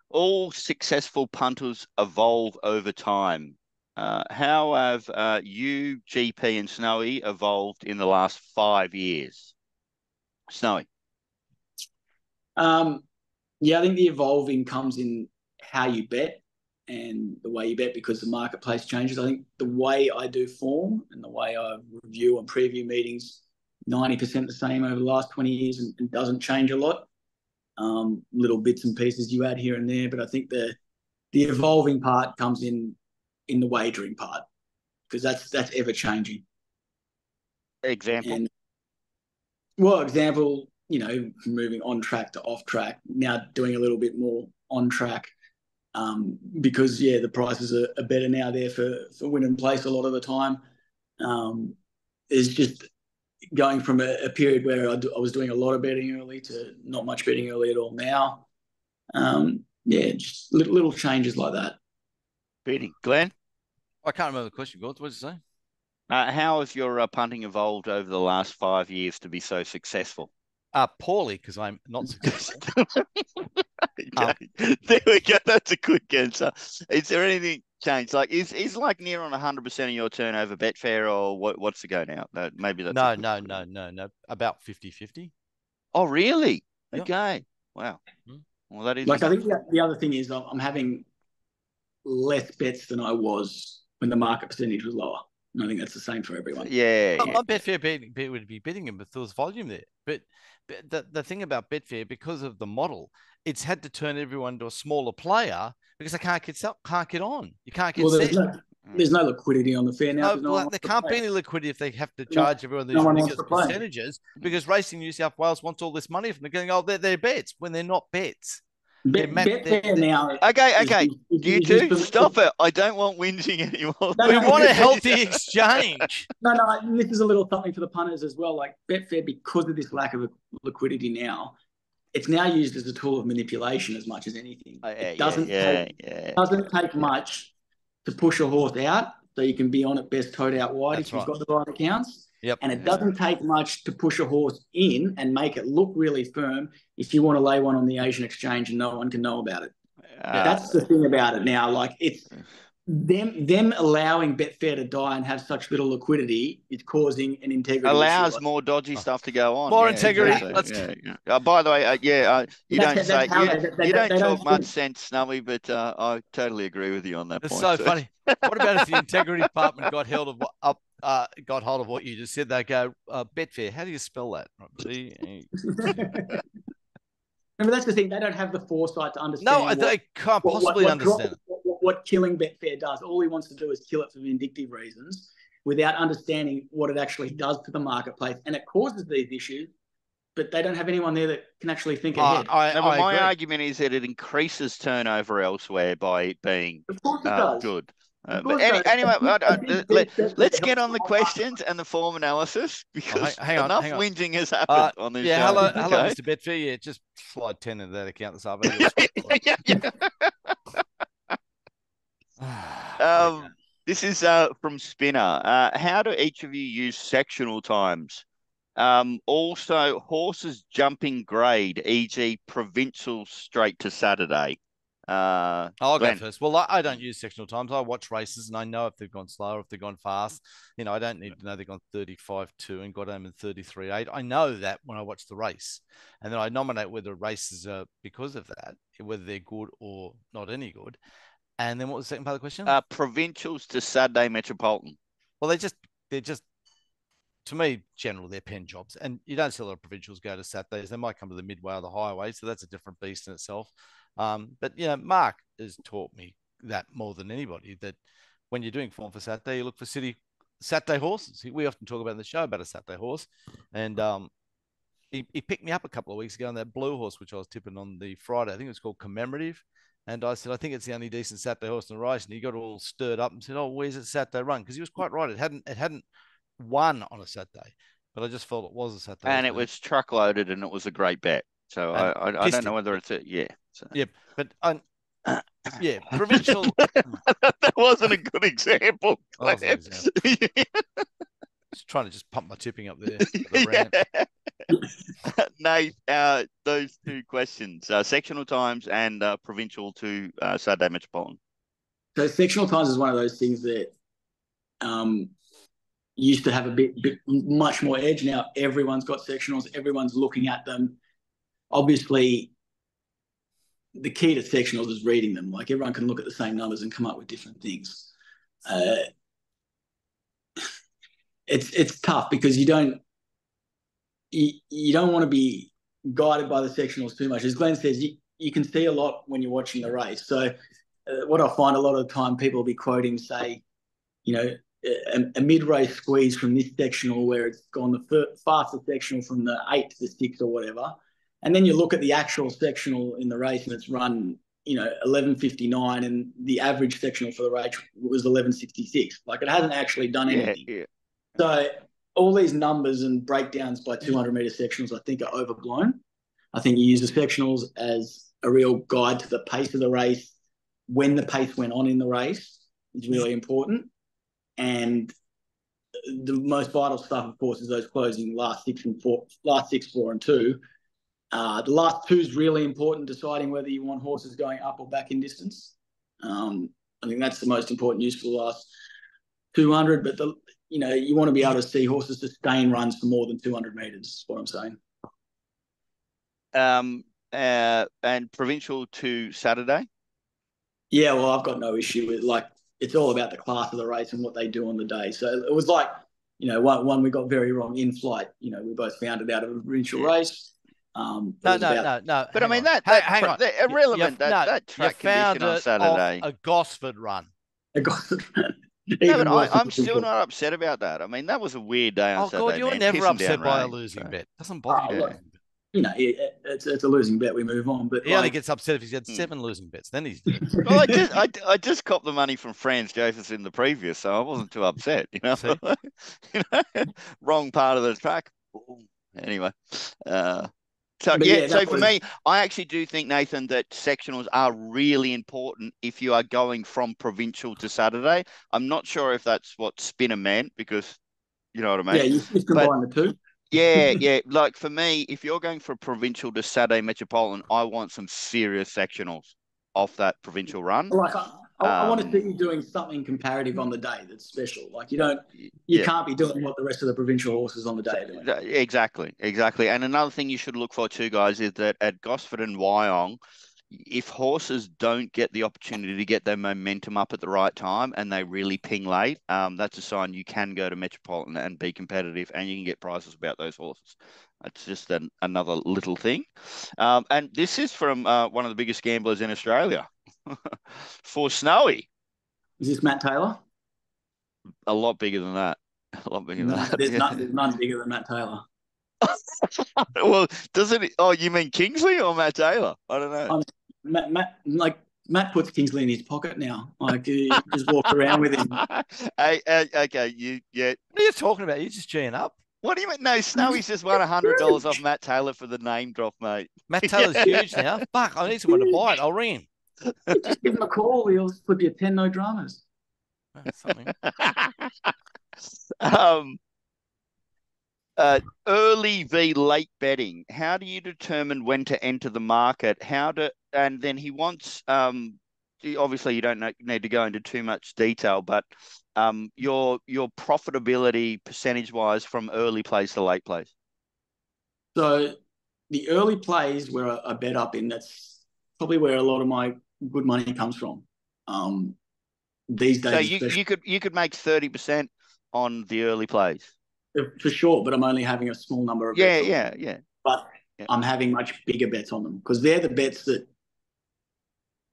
All successful punters evolve over time. How have you, GP, and Snowy evolved in the last 5 years? Snowy. Yeah, I think the evolving comes in how you bet and the way you bet, because the marketplace changes. I think the way I do form and the way I review and preview meetings, 90% the same over the last 20 years and doesn't change a lot. Little bits and pieces you add here and there, but I think the evolving part comes in the wagering part, because that's ever changing. Example? Example, moving on track to off track, now doing a little bit more on track. Because the prices are better now there for win and place a lot of the time. Is just going from a period where I was doing a lot of betting early to not much betting early at all now. Just little changes like that. Betting. Glenn? I can't remember the question, Gordo. What did you say? How has your punting evolved over the last 5 years to be so successful? Poorly, because I'm not successful. Okay. There we go. That's a quick answer. Is there anything changed? Like, is like near on 100% of your turnover Betfair, or what's the go now? Maybe that's no. About 50-50. Oh, really? Yep. Okay. Wow. Well, that is like. I think the other thing is I'm having less bets than I was when the market percentage was lower. And I think that's the same for everyone. Yeah. I Betfair would be betting him if there was volume there. But the thing about Betfair, because of the model, it's had to turn everyone to a smaller player because they can't get on. You can't get set. There's no liquidity on the fair now. There can't be any liquidity if they have to charge everyone these ridiculous percentages because Racing New South Wales wants all this money from them. Going, oh, they're bets when they're not bets. Betfair now. Okay. You two, stop it. I don't want whinging anymore. We want a healthy exchange. No, this is a little something for the punters as well. Like Betfair, because of this lack of liquidity now, it's now used as a tool of manipulation as much as anything. It doesn't take much to push a horse out, so you can be on at best towed out wide if you've got the right accounts. Yep. And it doesn't take much to push a horse in and make it look really firm if you want to lay one on the Asian exchange and no one can know about it. That's the thing about it now. Like it's them allowing Betfair to die and have such little liquidity is causing an integrity allows issue. more dodgy stuff to go on. More integrity. Exactly. By the way, you don't talk much sense, Snubby, but I totally agree with you on that point. It's so funny. What about if the integrity department got hold of what you just said? They go, Betfair. How do you spell that? Remember, that's the thing. They don't have the foresight to understand. No, they can't possibly understand what killing Betfair does. All he wants to do is kill it for vindictive reasons without understanding what it actually does to the marketplace. And it causes these issues, but they don't have anyone there that can actually think ahead. My argument is that it increases turnover elsewhere by it being good. But anyway, let's get on the questions and the form analysis because enough whinging has happened on this show. Hello, Mr. Betfair. Yeah, just slide 10 into that account this afternoon. This is from Spinner. How do each of you use sectional times? Also, horses jumping grade, e.g. provincial straight to Saturday. I'll go first. Well, I don't use sectional times. I watch races and I know if they've gone slow or if they've gone fast. I don't need to know they've gone 35.2 and got home in 33.8. I know that when I watch the race. And then I nominate whether races are because of that, whether they're good or not any good. And then what was the second part of the question? Provincials to Saturday Metropolitan. Well, they're just to me, general, they're pen jobs. And you don't see a lot of provincials go to Saturdays. They might come to the midway or the highway. So that's a different beast in itself. But, Mark has taught me that more than anybody, that when you're doing form for Saturday, you look for Saturday horses. We often talk about in the show about a Saturday horse. And he picked me up a couple of weeks ago on that blue horse, which I was tipping on the Friday. I think it was called Commemorative. And I said, I think it's the only decent Saturday horse in the race. And he got all stirred up and said, oh, where's it Saturday run? Because he was quite right. It hadn't won on a Saturday, but I just felt it was a Saturday. And it was truckloaded and it was a great bet. So I don't know whether it's Yeah, but provincial. That wasn't a good example. Just trying to just pump my tipping up there. Nate, those two questions, sectional times and provincial to Saturday Metropolitan. So sectional times is one of those things that used to have a bit much more edge. Now everyone's got sectionals. Everyone's looking at them. Obviously, the key to sectionals is reading them. Like everyone can look at the same numbers and come up with different things. It's tough because you don't want to be guided by the sectionals too much. As Glenn says, you can see a lot when you're watching the race. So what I find a lot of the time, people will be quoting, say, a mid-race squeeze from this sectional where it's gone the faster sectional from the 8 to the 6 or whatever. And then you look at the actual sectional in the race and it's run, 11:59 and the average sectional for the race was 11:66. Like it hasn't actually done anything. Yeah. So all these numbers and breakdowns by 200-meter sectionals, I think, are overblown. I think you use the sectionals as a real guide to the pace of the race. When the pace went on in the race is really important. And the most vital stuff, of course, is those closing last 6, 4, and 2. The last 2 is really important, deciding whether you want horses going up or back in distance. I think that's the most important use for the last 200. But you want to be able to see horses sustain runs for more than 200 meters. Is what I'm saying. And provincial to Saturday. Yeah, well, I've got no issue with it's all about the class of the race and what they do on the day. So it was like, one we got very wrong in flight. We both found it out of a provincial race. No. But I mean, hang on. Irrelevant, that track condition on Saturday. A Gosford run. A Gosford run. No, but I'm still not upset about that. I mean, that was a weird day on Saturday. Oh, God, you're never upset by a losing bet. Doesn't bother you. Look, it's a losing bet. We move on. But he only gets upset if he's had 7 losing bets. Then he's dead. Well, I just copped the money from Franz Joseph in the previous, so I wasn't too upset. Wrong part of the track. Anyway, so for me, I actually do think, Nathan, that sectionals are really important if you are going from provincial to Saturday. I'm not sure if that's what Spinner meant, because you know what I mean. Yeah, you combine the two. Yeah. Like for me, if you're going for provincial to Saturday Metropolitan, I want some serious sectionals off that provincial run. Like I want to see you doing something comparative on the day that's special. Like you can't be doing what the rest of the provincial horses on the day are doing. Exactly. And another thing you should look for too, guys, is that at Gosford and Wyong, if horses don't get the opportunity to get their momentum up at the right time and they really ping late, that's a sign you can go to Metropolitan and be competitive, and you can get prices about those horses. It's just another little thing. And this is from one of the biggest gamblers in Australia, for Snowy. Is this Matt Taylor? A lot bigger than that. There's none bigger than Matt Taylor. Well, doesn't it? Oh, you mean Kingsley or Matt Taylor? I don't know. Matt puts Kingsley in his pocket now. Like he just walks around with him. Okay, What are you talking about? You're just cheering up. What do you mean? No, Snowy's just won $100 off Matt Taylor for the name drop, mate. Matt Taylor's huge now. Fuck, I need someone to buy it. I'll ring him. Just give him a call. He'll flip you 10 no dramas. Something. Early v late betting. How do you determine when to enter the market? And then he wants, obviously you don't need to go into too much detail, but your profitability percentage wise from early plays to late plays. So the early plays where I bet up in, that's probably where a lot of my good money comes from. These days, so you could make 30% on the early plays. For sure, but I'm only having a small number of bets. Yeah. But I'm having much bigger bets on them because they're the bets that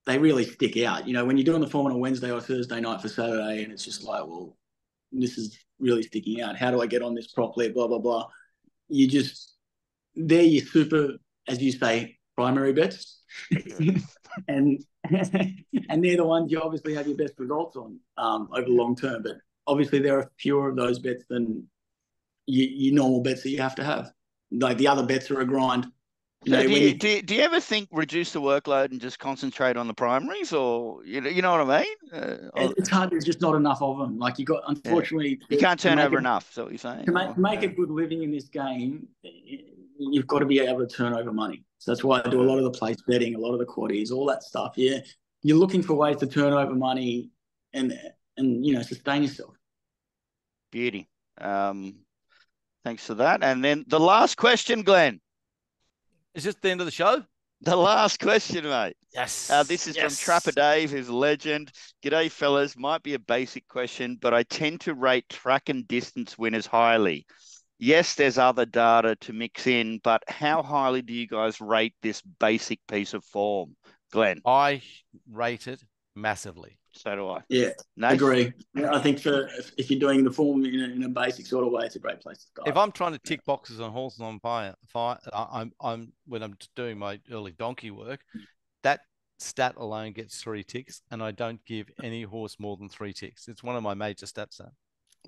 they really stick out. When you're doing the form on a Wednesday or Thursday night for Saturday, and it's just like, well, this is really sticking out. How do I get on this properly? Blah, blah, blah. They're your super, as you say, primary bets. and they're the ones you obviously have your best results on over the long term. But obviously there are fewer of those bets than your normal bets that you have to have. Like the other bets are a grind. Do you ever think reduce the workload and just concentrate on the primaries, or you know what I mean? It's hard. There's just not enough of them. Like unfortunately, you can't turn over enough. Is that what you're saying? To make a good living in this game, you've got to be able to turn over money. So that's why I do a lot of the place betting, a lot of the quaddies, all that stuff. Yeah, you're looking for ways to turn over money and sustain yourself. Beauty. Thanks for that. And then the last question, Glenn. Is this the end of the show? The last question, mate. Yes. This is from Trapper Dave, who's a legend. G'day, fellas. Might be a basic question, but I tend to rate track and distance winners highly. Yes, there's other data to mix in, but how highly do you guys rate this basic piece of form, Glenn? I rate it massively. So do I. Yeah, agree. I think if you're doing the form in a basic sort of way, it's a great place to start. If I'm trying to tick boxes on horses on fire, I'm when I'm doing my early donkey work, that stat alone gets 3 ticks, and I don't give any horse more than 3 ticks. It's one of my major stats.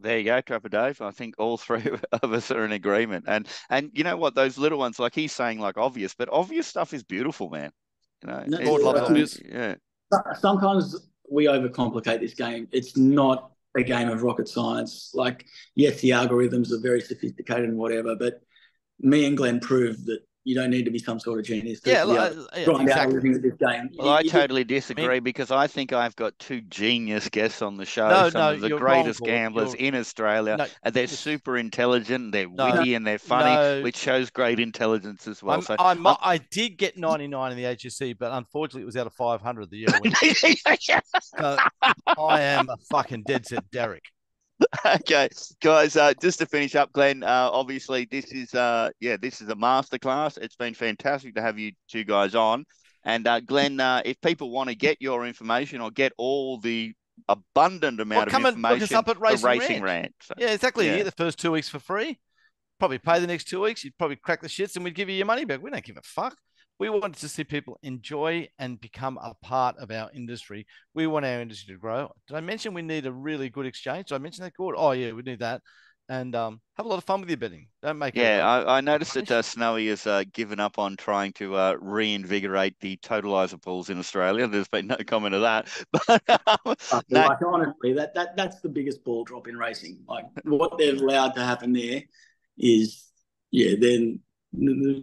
There you go, Trapper Dave. I think all three of us are in agreement. And you know what? Those little ones, like he's saying, like obvious, but obvious stuff is beautiful, man. Lord loves obvious. Yeah. Sometimes we overcomplicate this game. It's not a game of rocket science. Like, yes, the algorithms are very sophisticated and whatever, but me and Glenn proved that you don't need to be some sort of genius to grind out a living with this game. Well, I totally disagree because I think I've got 2 genius guests on the show. Some of the greatest gamblers in Australia. And they're super intelligent, they're witty, and they're funny, which shows great intelligence as well. I did get 99 in the HSC, but unfortunately it was out of 500 the year I went. I am a fucking dead set Derek. Okay, guys, just to finish up, Glenn, obviously this is this is a masterclass. It's been fantastic to have you two guys on. And Glenn, if people want to get your information or get all the abundant amount of information, look us up at Racing Rant. Rant. So, yeah, exactly. You get the first 2 weeks for free. Probably pay the next 2 weeks. You'd probably crack the shits and we'd give you your money back. We don't give a fuck. We want to see people enjoy and become a part of our industry. We want our industry to grow. Did I mention we need a really good exchange? Did I mention that, Gordo? Oh, yeah, we need that. And have a lot of fun with your betting. Don't make it. Yeah, I noticed that Snowy has given up on trying to reinvigorate the totalizer pools in Australia. There's been no comment of that. But like honestly, that's the biggest ball drop in racing. Like what they've allowed to happen there is, then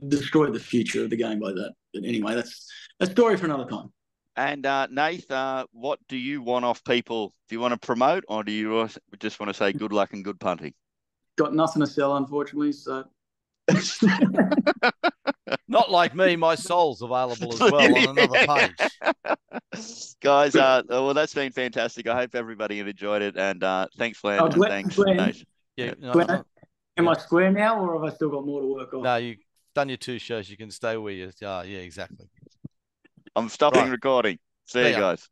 destroy the future of the game by that. But anyway, that's a story for another time. And Nath, what do you want off people? Do you want to promote, or do you just want to say good luck and good punting? Got nothing to sell, unfortunately. So, not like me. My soul's available as well on another page. Guys, well, that's been fantastic. I hope everybody enjoyed it, and thanks, Glenn, and thanks, Nath. Yeah, Glenn, am I square now, or have I still got more to work on? No, you've done your 2 shows. You can stay where you are. Yeah, exactly. I'm stopping recording. See you guys.